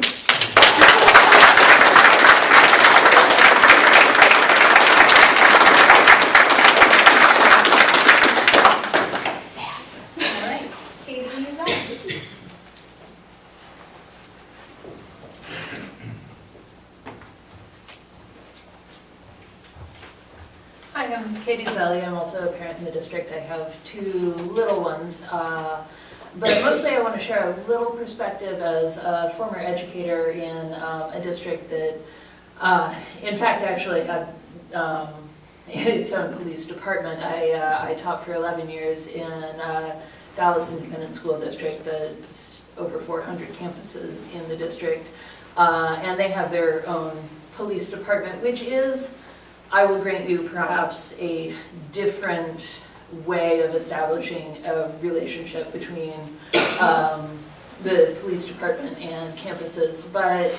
Hi, I'm Katie Zelli. I'm also a parent in the district. I have 2 little ones. But mostly I want to share a little perspective as a former educator in a district that, in fact, actually had its own police department. I taught for 11 years in Dallas Independent School District. That's over 400 campuses in the district. And they have their own police department, which is, I will grant you, perhaps a different way of establishing a relationship between the police department and campuses. But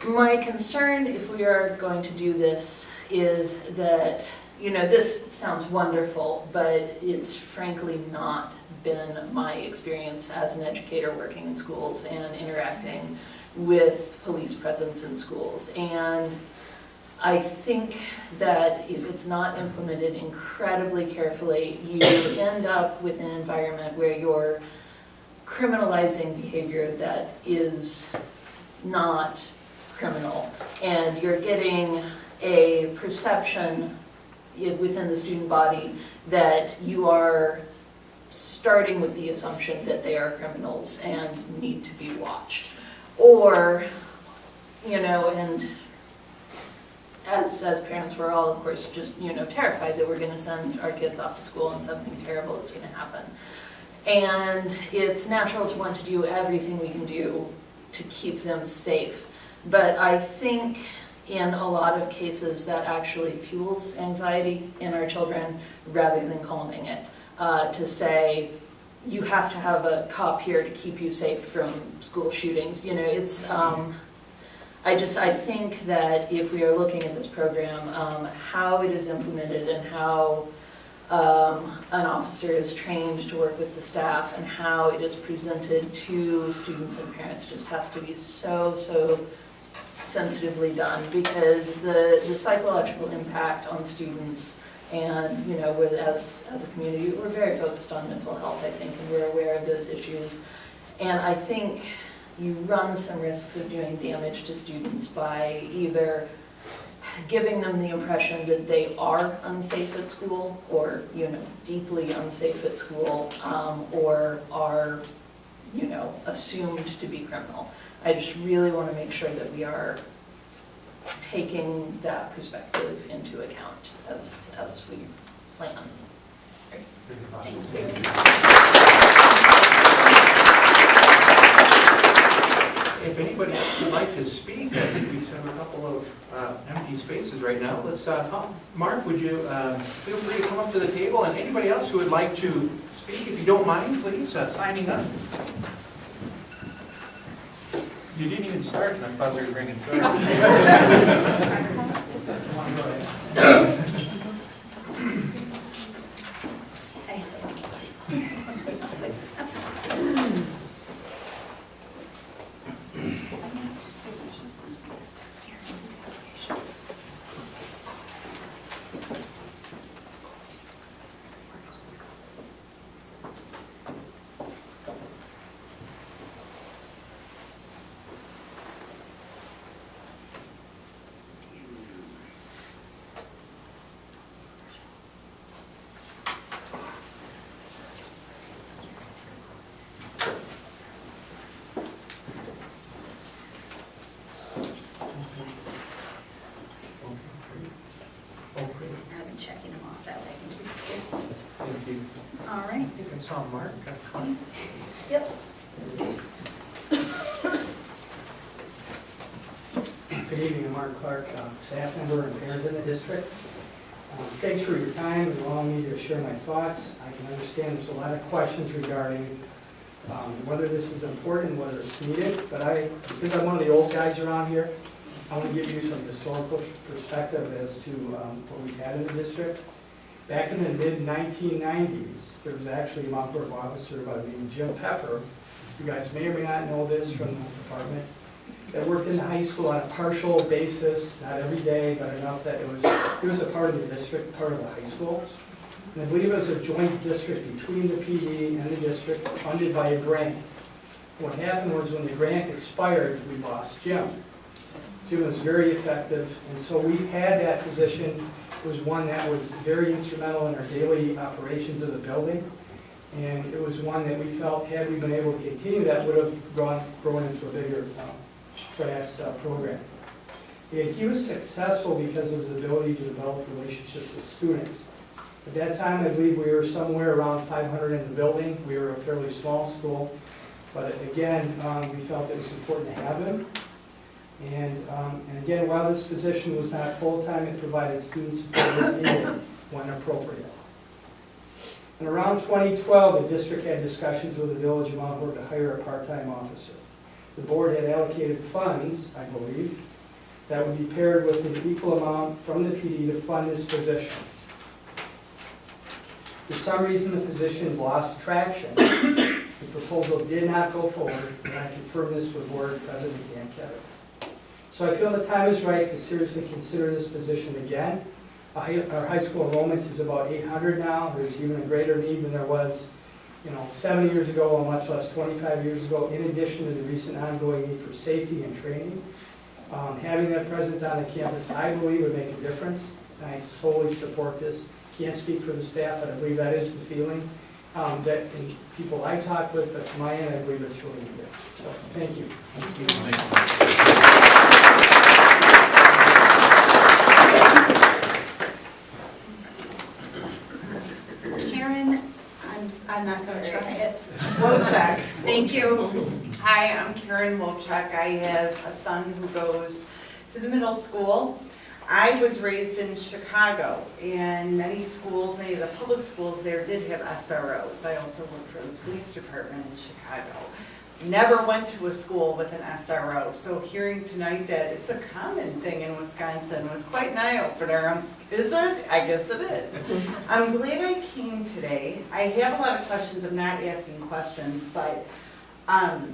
my concern, if we are going to do this, is that, you know, this sounds wonderful, but it's frankly not been my experience as an educator working in schools and interacting with police presence in schools. And I think that if it's not implemented incredibly carefully, you end up with an environment where you're criminalizing behavior that is not criminal, and you're getting a perception within the student body that you are starting with the assumption that they are criminals and need to be watched. Or, you know, and as parents, we're all, of course, just, you know, terrified that we're going to send our kids off to school and something terrible is going to happen. And it's natural to want to do everything we can do to keep them safe. But I think in a lot of cases that actually fuels anxiety in our children rather than calming it. To say, you have to have a cop here to keep you safe from school shootings. You know, it's, I think that if we are looking at this program, how it is implemented and how an officer is trained to work with the staff and how it is presented to students and parents just has to be so sensitively done, because the psychological impact on students, and as a community, we're very focused on mental health, I think, and we're aware of those issues. And I think you run some risks of doing damage to students by either giving them the impression that they are unsafe at school, or deeply unsafe at school, or are assumed to be criminal. I just really want to make sure that we are taking that perspective into account as we plan. Thank you. If anybody else would like to speak, I think we have a couple of empty spaces right now. Let's, Mark, would you feel free to come up to the table, and anybody else who would like to speak, if you don't mind, please, signing up. You didn't even start, and I thought we were bringing started. I've been checking them off that way. Thank you. All right. I think I saw Mark up front. Yep. Good evening, I'm Mark Clark, staff member and parent in the district. Thanks for your time and allowing me to share my thoughts. I can understand there's a lot of questions regarding whether this is important, whether it's needed, but because I'm one of the old guys around here, I want to give you some historical perspective as to what we've had in the district. Back in the mid-1990s, there was actually a Mount Horeb officer by the name of Jim Pepper. You guys may or may not know this from the department, that worked in the high school on a partial basis, not every day, but enough that it was a part of the district, part of the high school. And I believe it was a joint district between the PD and the district, funded by a grant. What happened was when the grant expired, we lost Jim. Jim was very effective, and so we had that position. It was one that was very instrumental in our daily operations of the building, and it was one that we felt, had we been able to continue, that would have grown into a bigger, perhaps, program. And he was successful because of his ability to develop relationships with students. At that time, I believe we were somewhere around 500 in the building. We were a fairly small school, but again, we felt it was important to have him. And again, while this position was not full-time, it provided student support as needed when appropriate. And around 2012, the district had discussions with the village of Mount Horeb to hire a part-time officer. The board had allocated funds, I believe, that would be paired with an equal amount from the PD to fund this position. For some reason, the position lost traction. The proposal did not go forward, and I confirmed this with Board President Dan Ketter. So I feel the time is right to seriously consider this position again. Our high school enrollment is about 800 now. There's even a greater need than there was 7 years ago, or much less 25 years ago, in addition to the recent ongoing need for safety and training. Having that presence on the campus, I believe, would make a difference. I solely support this. Can't speak for the staff, but I believe that is the feeling that in people I talk with, but to my end, I believe it's really needed. So, thank you. Karen, I'm not going to try it. Wojcik. Thank you. Hi, I'm Karen Wojcik. I have a son who goes to the middle school. I was raised in Chicago, and many schools, many of the public schools there did have SROs. I also worked for the police department in Chicago. never went to a school with an SRO. So hearing tonight that it's a common thing in Wisconsin was quite an eye-opener. Is it? I guess it is. I'm glad I came today. I have a lot of questions. I'm not asking questions, but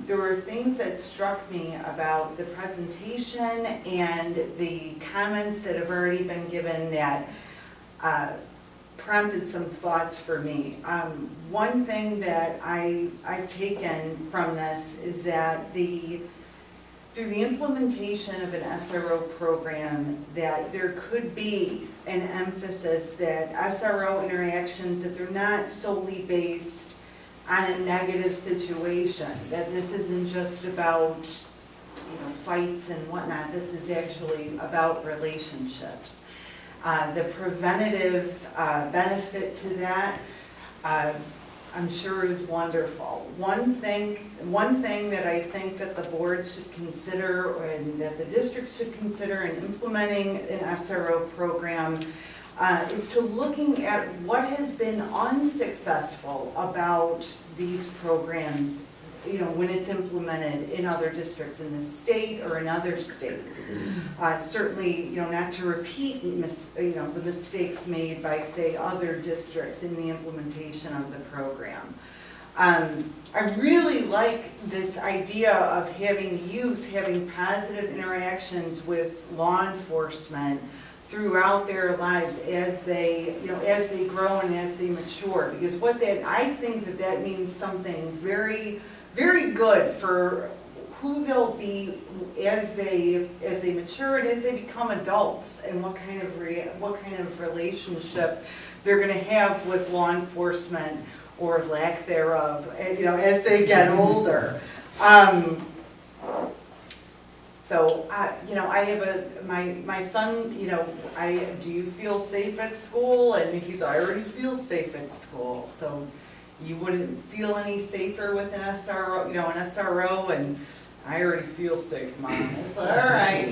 there were things that struck me about the presentation and the comments that have already been given that prompted some thoughts for me. One thing that I've taken from this is that through the implementation of an SRO program, that there could be an emphasis that SRO interactions, that they're not solely based on a negative situation, that this isn't just about fights and whatnot, this is actually about relationships. The preventative benefit to that, I'm sure is wonderful. One thing that I think that the board should consider, and that the district should consider in implementing an SRO program, is to looking at what has been unsuccessful about these programs, when it's implemented in other districts in the state or in other states. Certainly, not to repeat the mistakes made by, say, other districts in the implementation of the program. I really like this idea of having youth having positive interactions with law enforcement throughout their lives as they grow and as they mature. Because I think that means something very, very good for who they'll be as they mature and as they become adults, and what kind of relationship they're going to have with law enforcement or lack thereof, as they get older. So, I have my son, do you feel safe at school? And I already feel safe at school. So you wouldn't feel any safer with an SRO, and I already feel safe, Mom. It's all right,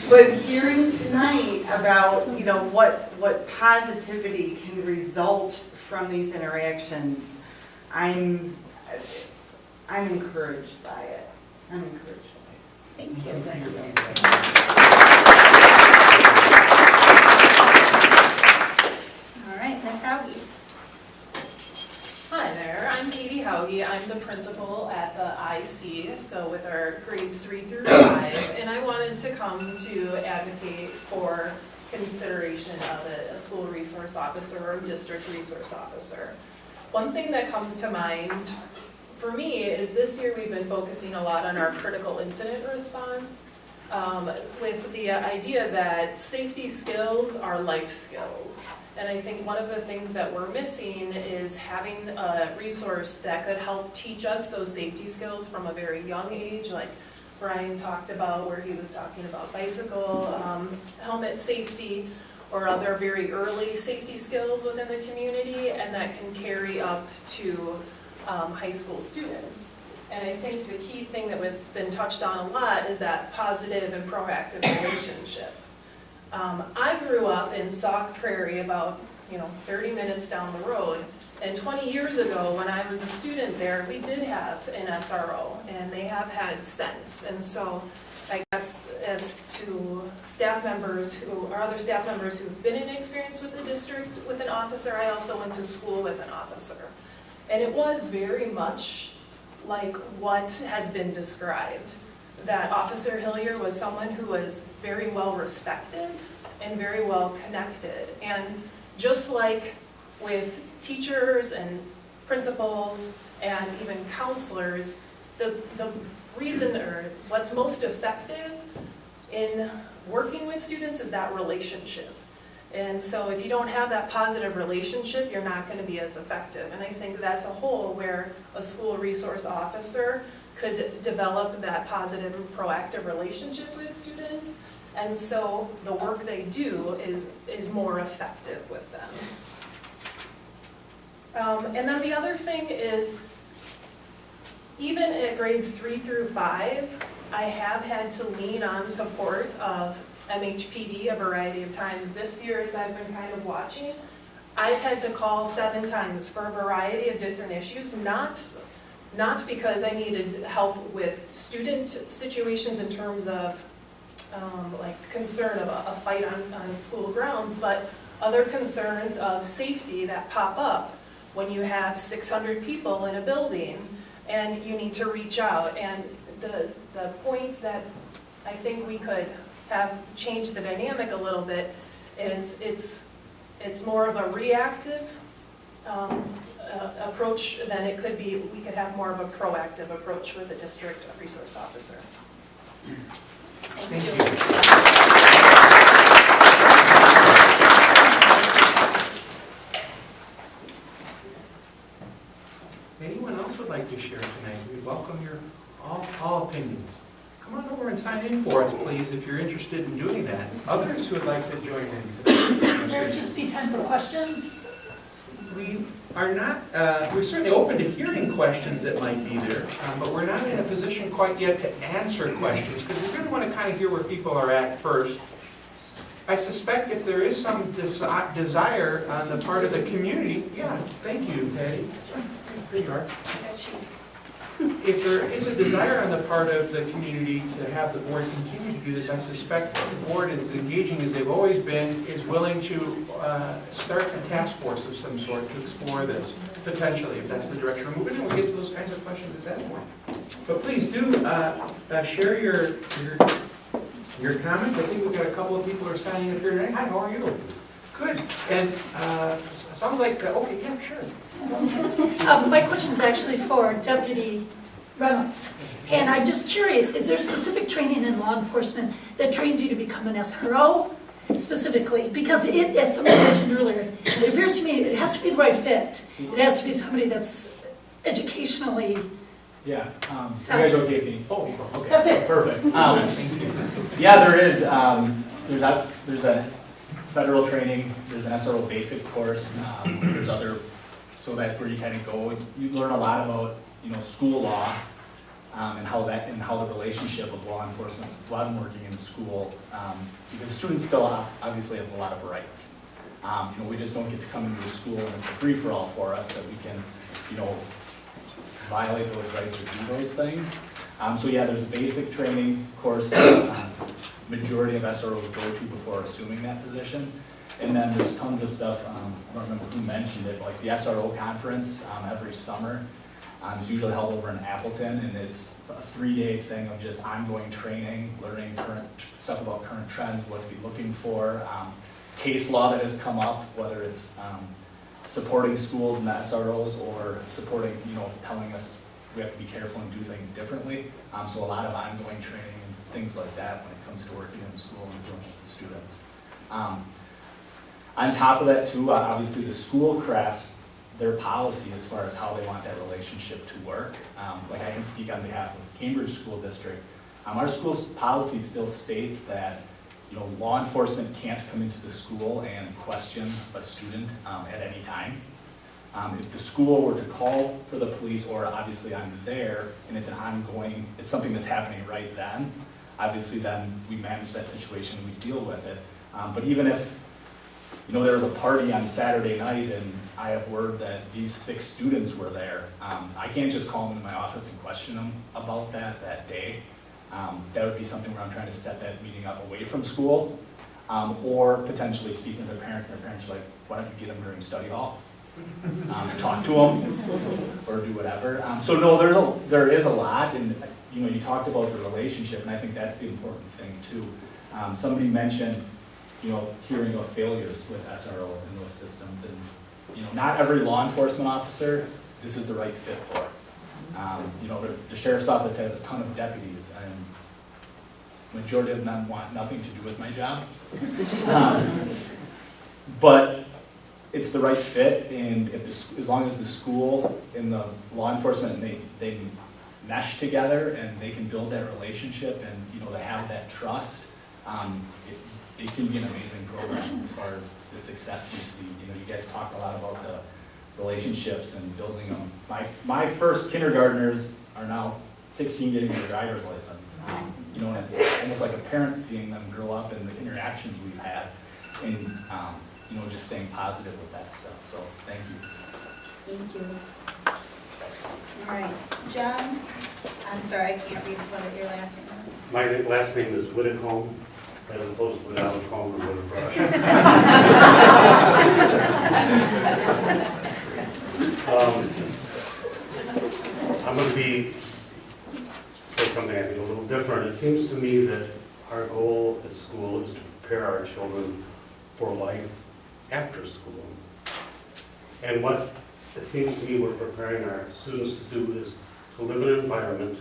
but hearing tonight about, what positivity can result from these interactions, I'm encouraged by it. I'm encouraged by it. Thank you. All right, Ms. Howgie. Hi there, I'm Katie Hauge. I'm the principal at the IC, so with our grades 3 through 5, and I wanted to come to advocate for consideration of a school resource officer or district resource officer. One thing that comes to mind for me is this year we've been focusing a lot on our critical incident response, with the idea that safety skills are life skills. And I think one of the things that we're missing is having a resource that could help teach us those safety skills from a very young age, like Brian talked about, where he was talking about bicycle, helmet safety, or other very early safety skills within the community, and that can carry up to high school students. And I think the key thing that has been touched on a lot is that positive and proactive relationship. I grew up in Sauk Prairie, about 30 minutes down the road, and 20 years ago when I was a student there, we did have an SRO, and they have had since. And so I guess as to staff members other staff members who've been in experience with the district with an officer, I also went to school with an officer. And it was very much like what has been described. That Officer Hillier was someone who was very well respected and very well connected. And just like with teachers and principals and even counselors, the reason, or what's most effective in working with students is that relationship. And so if you don't have that positive relationship, you're not going to be as effective. And I think that's a hole where a school resource officer could develop that positive and proactive relationship with students. And so the work they do is more effective with them. And then the other thing is, even at grades 3 through 5, I have had to lean on support of MHPD a variety of times. This year, as I've been kind of watching, I've had to call 7 times for a variety of different issues, not not because I needed help with student situations in terms of like concern of a fight on school grounds, but other concerns of safety that pop up when you have 600 people in a building and you need to reach out. And the point that I think we could have changed the dynamic a little bit is it's more of a reactive approach than it could be. We could have more of a proactive approach with the district resource officer. Thank you. Anyone else would like to share tonight? We welcome your all opinions. Come on over and sign in for us, please, if you're interested in doing that. Others who would like to join in. Will there just be time for questions? We are not, we're certainly open to hearing questions that might be there, but we're not in a position quite yet to answer questions, because we really want to kind of hear where people are at first. I suspect if there is some desire on the part of the community, yeah, thank you, Patty. There you are. If there is a desire on the part of the community to have the board continue to do this, I suspect the board is engaging as they've always been, is willing to start a task force of some sort to explore this, potentially, if that's the direction we're moving, and we'll get to those kinds of questions at that point. But please do share your comments. I think we've got a couple of people who are signing up here tonight. Hi, how are you? Good. And sounds like, okay, yeah, sure. My question is actually for Deputy Reynolds. And I'm just curious, is there specific training in law enforcement that trains you to become an SRO specifically? Because it, as somebody mentioned earlier, it appears to me it has to be the right fit. It has to be somebody that's educationally. Yeah, you guys okay with me? Oh, okay. That's it. Perfect. Yeah, there is, there's a federal training, there's an SRO basic course, there's other, so that's where you kind of go, you learn a lot about, school law, and how the relationship of law enforcement, while working in school, because students still obviously have a lot of rights. We just don't get to come into a school and it's a free-for-all for us that we can, violate those rights or do those things. So yeah, there's a basic training course that majority of SROs go to before assuming that position. And then there's tons of stuff, I don't remember who mentioned it, like the SRO conference every summer. It's usually held over in Appleton, and it's a 3-day thing of just ongoing training, learning current stuff about current trends, what to be looking for, case law that has come up, whether it's supporting schools and the SROs or supporting, telling us we have to be careful and do things differently. So a lot of ongoing training and things like that when it comes to working in school and dealing with the students. On top of that too, obviously the school crafts their policy as far as how they want that relationship to work. Like I can speak on behalf of Cambridge School District. Our school's policy still states that law enforcement can't come into the school and question a student at any time. If the school were to call for the police, or obviously I'm there, and it's an ongoing, it's something that's happening right then, obviously then we manage that situation, we deal with it. But even if there was a party on Saturday night and I have word that these 6 students were there, I can't just call them into my office and question them about that day. That would be something where I'm trying to set that meeting up away from school, or potentially speaking to their parents, and their parents are like, why don't you get them during study hall? Talk to them, or do whatever. So no, there is a lot, and you talked about the relationship, and I think that's the important thing too. Somebody mentioned, hearing of failures with SRO in those systems, and not every law enforcement officer this is the right fit for. The sheriff's office has a ton of deputies, and majority of them want nothing to do with my job. But it's the right fit, and as long as the school and the law enforcement, they mesh together and they can build that relationship and they have that trust, it can be an amazing program as far as the success you see. You guys talked a lot about the relationships and building them. My first kindergartners are now 16 getting their driver's license. And it's almost like a parent seeing them grow up and the interactions we've had, and just staying positive with that stuff. So thank you. Thank you. All right, John, I'm sorry, I can't read what your last name is. My last name is Whitcomb, as opposed to without a comb or with a brush. I'm going to say something I think a little different. It seems to me that our goal at school is to prepare our children for life after school. And what it seems to me we're preparing our students to do is to live in an environment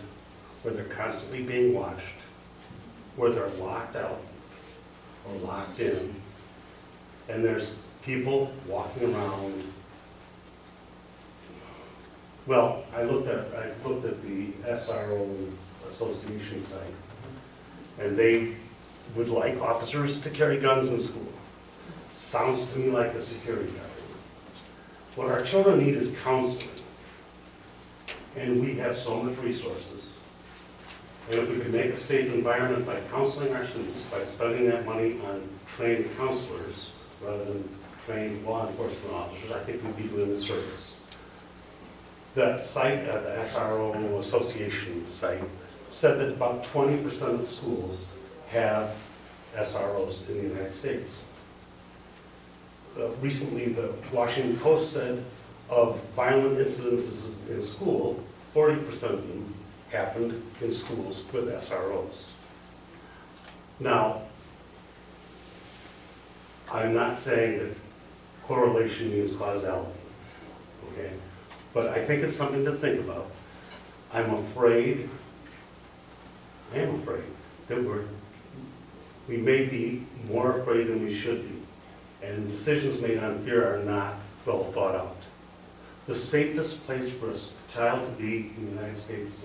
where they're constantly being watched, where they're locked out or locked in, and there's people walking around. Well, I looked at the SRO Association site, and they would like officers to carry guns in school. Sounds to me like a security guard. What our children need is counseling, and we have so much resources. And if we could make a safe environment by counseling our students, by spending that money on trained counselors rather than trained law enforcement officers, I think we'd be doing a service. That site, the SRO Association site, said that about 20% of the schools have SROs in the United States. Recently, the Washington Post said of violent incidences in school, 40% of them happened in schools with SROs. Now, I'm not saying that correlation means causality, okay? But I think it's something to think about. I am afraid that we may be more afraid than we should be. And decisions made on fear are not well thought out. The safest place for a child to be in the United States is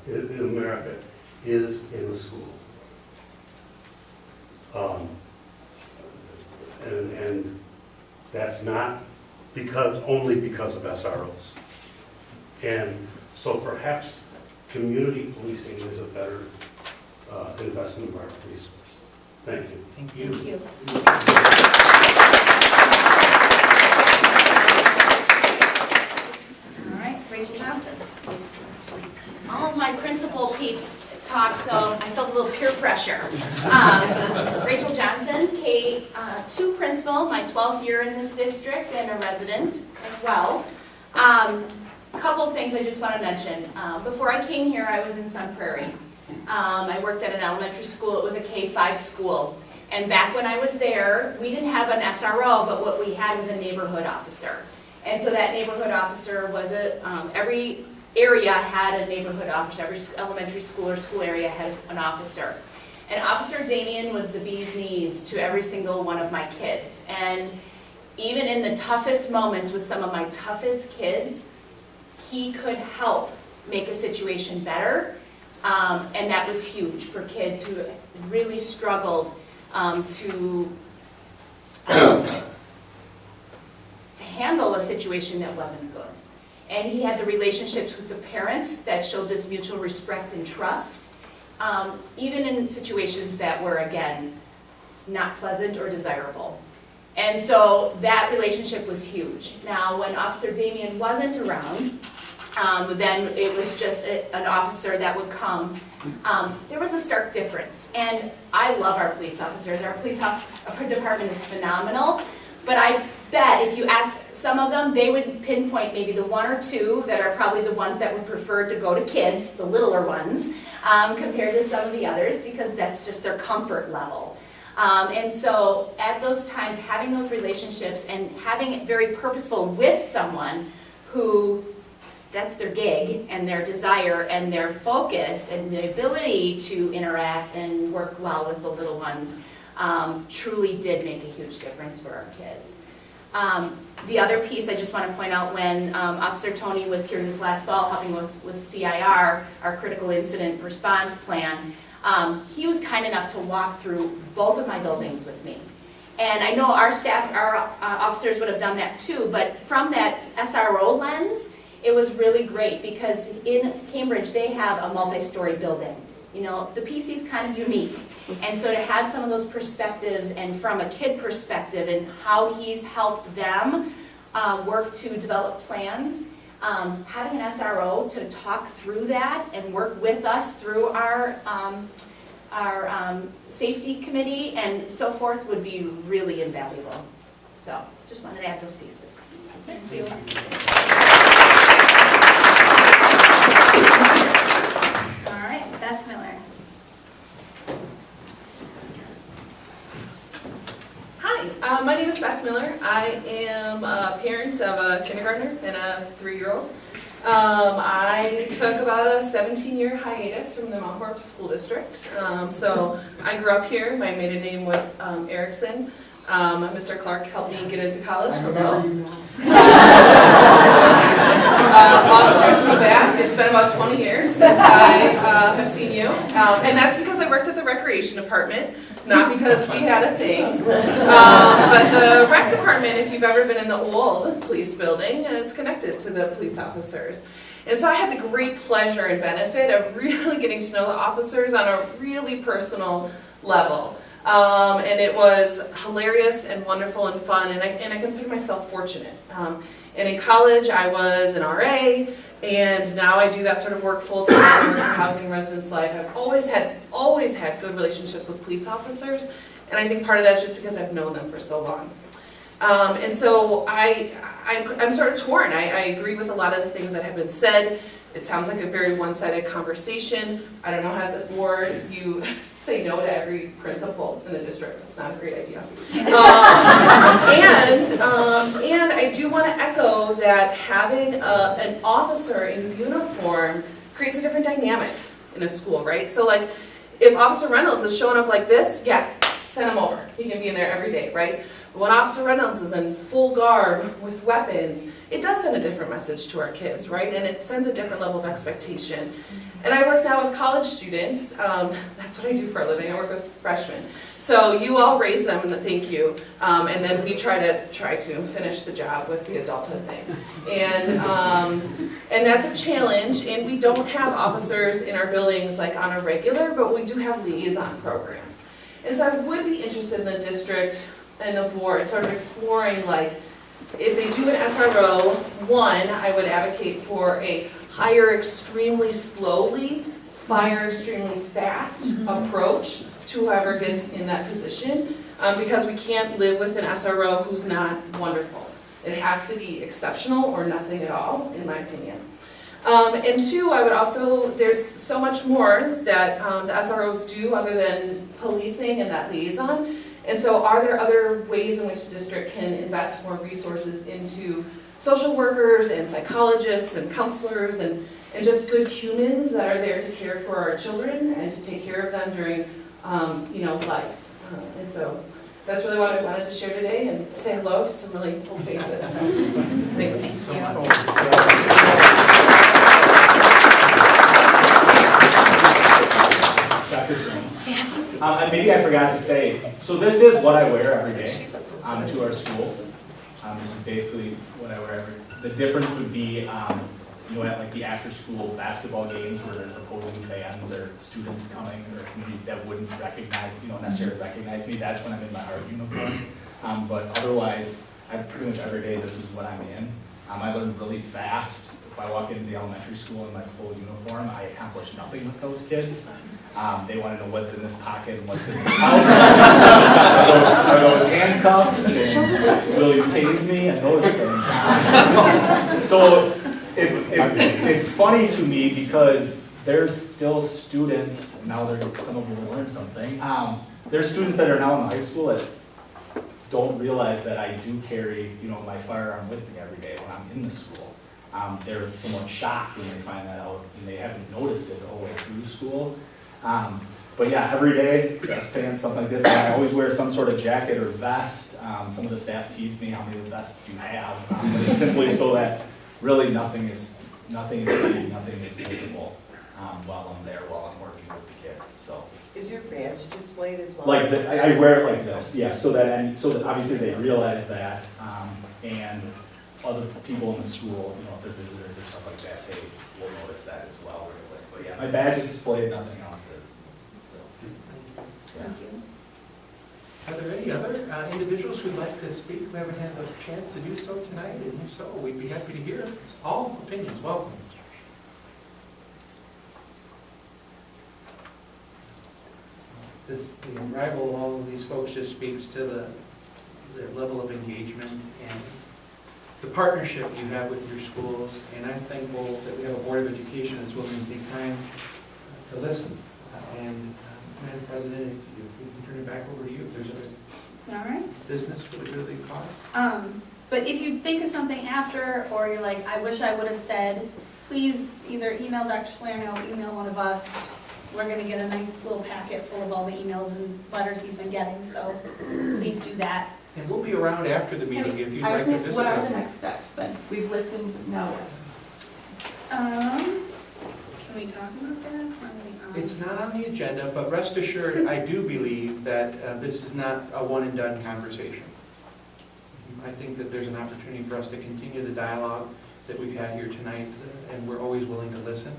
in America is in the school. And that's not only because of SROs. And so perhaps community policing is a better investment of our police force. Thank you. Thank you. All right, Rachel Johnson. All of my principal peeps talk, so I felt a little peer pressure. Rachel Johnson, K2 principal, my 12th year in this district and a resident as well. Couple of things I just want to mention. Before I came here, I was in Sun Prairie. I worked at an elementary school. It was a K-5 school. And back when I was there, we didn't have an SRO, but what we had was a neighborhood officer. And so that neighborhood officer was every area had a neighborhood officer. Every elementary school or school area has an officer. And Officer Damien was the bee's knees to every single one of my kids. And even in the toughest moments with some of my toughest kids, he could help make a situation better. And that was huge for kids who really struggled to handle a situation that wasn't good. And he had the relationships with the parents that showed this mutual respect and trust, even in situations that were, again, not pleasant or desirable. And so that relationship was huge. Now, when Officer Damien wasn't around, then it was just an officer that would come. There was a stark difference. And I love our police officers. Our police department is phenomenal. But I bet if you ask some of them, they would pinpoint maybe the one or two that are probably the ones that would prefer to go to kids, the littler ones, compared to some of the others, because that's just their comfort level. And so at those times, having those relationships and having it very purposeful with someone who that's their gig and their desire and their focus and the ability to interact and work well with the little ones truly did make a huge difference for our kids. The other piece I just want to point out, when Officer Tony was here this last fall helping with CIR, our critical incident response plan, he was kind enough to walk through both of my buildings with me. And I know our staff, our officers would have done that too, but from that SRO lens, it was really great because in Cambridge they have a multi-story building. You know, the PC's kind of unique. And so to have some of those perspectives and from a kid perspective and how he's helped them work to develop plans having an SRO to talk through that and work with us through our safety committee and so forth would be really invaluable. So just wanted to add those pieces. Thank you. All right, Beth Miller. Hi, my name is Beth Miller. I am a parent of a kindergartner and a 3-year-old. I took about a 17-year hiatus from the Mount Horeb School District. So I grew up here. My maiden name was Erickson. Mr. Clark helped me get into college. Hello. Officers, go back. It's been about 20 years since I have seen you. And that's because I worked at the recreation department, not because we had a thing. But the rec department, if you've ever been in the old police building, is connected to the police officers. And so I had the great pleasure and benefit of really getting to know the officers on a really personal level. And it was hilarious and wonderful and fun, and I consider myself fortunate. And in college, I was an RA, and now I do that sort of work full-time in housing residence life. I've always had good relationships with police officers, and I think part of that's just because I've known them for so long. And so I'm sort of torn. I agree with a lot of the things that have been said. It sounds like a very one-sided conversation. I don't know how the board, you say no to every principal in the district. That's not a great idea. And I do want to echo that having an officer in uniform creates a different dynamic in a school, right? So like, if Officer Reynolds is showing up like this, yeah, send him over. He can be in there every day, right? But when Officer Reynolds is in full garb with weapons, it does send a different message to our kids, right? And it sends a different level of expectation. And I work now with college students. That's what I do for a living. I work with freshmen. So you all raise them and thank you. And then we try to finish the job with the adulthood thing. And that's a challenge. And we don't have officers in our buildings like on a regular, but we do have liaison programs. And so I would be interested in the district and the board sort of exploring, like, if they do an SRO, one, I would advocate for a hire extremely slowly, fire extremely fast approach to whoever gets in that position, because we can't live with an SRO who's not wonderful. It has to be exceptional or nothing at all, in my opinion. And two, I would also, there's so much more that the SROs do other than policing and that liaison. And so are there other ways in which the district can invest more resources into social workers and psychologists and counselors and just good humans that are there to care for our children and to take care of them during life. And so that's really what I wanted to share today and to say hello to some really cool faces. Thanks. And maybe I forgot to say, so this is what I wear every day to our schools. This is basically what I wear every day. The difference would be, at like the after-school basketball games where there's opposing fans or students coming or community that wouldn't recognize, necessarily recognize me. That's when I'm in my art uniform. But otherwise, pretty much every day this is what I'm in. I learn really fast. If I walk into the elementary school in my full uniform, I accomplish nothing with those kids. They want to know what's in this pocket and what's in this pouch. Are those handcuffs? And will you tase me? And those things. So it's funny to me because there's still students, now some of them will learn something. There's students that are now in high school that don't realize that I do carry, my firearm with me every day when I'm in the school. They're somewhat shocked when they find that out, and they haven't noticed it the whole way through school. But yeah, every day, vest pants, something like this. I always wear some sort of jacket or vest. Some of the staff tease me how many vests do you have. But it's simply so that really nothing is seen, nothing is visible while I'm there, while I'm working with the kids. So. Is your badge displayed as well? Like I wear it like this, yeah. So that obviously they realize that, and other people in the school, if they're visitors or stuff like that, they will notice that as well. Really. But yeah, my badge is displayed, nothing else is. So. Yeah. Thank you. Are there any other individuals who'd like to speak who haven't had the chance to do so tonight? And if so, we'd be happy to hear all opinions. Welcome. The arrival of all of these folks just speaks to the level of engagement and the partnership you have with your schools. And I'm thankful that we have a Board of Education that's willing to take time to listen. Madam President, if we can turn it back over to you if there's other All right. business for the good of the cause. But if you think of something after, or you're like, I wish I would have said, please either email Dr. Salerno, email one of us. We're gonna get a nice little packet full of all the emails and letters he's been getting, so please do that. And we'll be around after the meeting if you'd I like was to gonna visit say, what are us. the next steps then? We've listened, now what? Can we talk about this? It's not on the agenda, but rest assured, I do believe that this is not a one-and-done conversation. I think that there's an opportunity for us to continue the dialogue that we've had here tonight, and we're always willing to listen.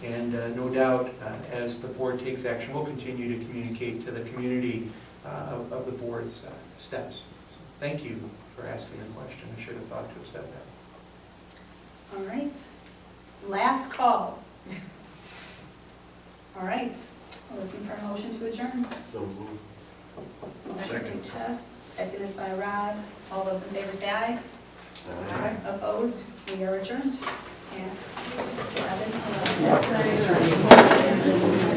And no doubt, as the board takes action, we'll continue to communicate to the community of the board's steps. So thank you for asking the question. I should have thought to have said that. All right. Last call. All right. We're looking for a motion to adjourn. So moved. Second. Jeff, seconded by Rob. All those in favor say aye. Aye. Opposed? We are adjourned at 7:11.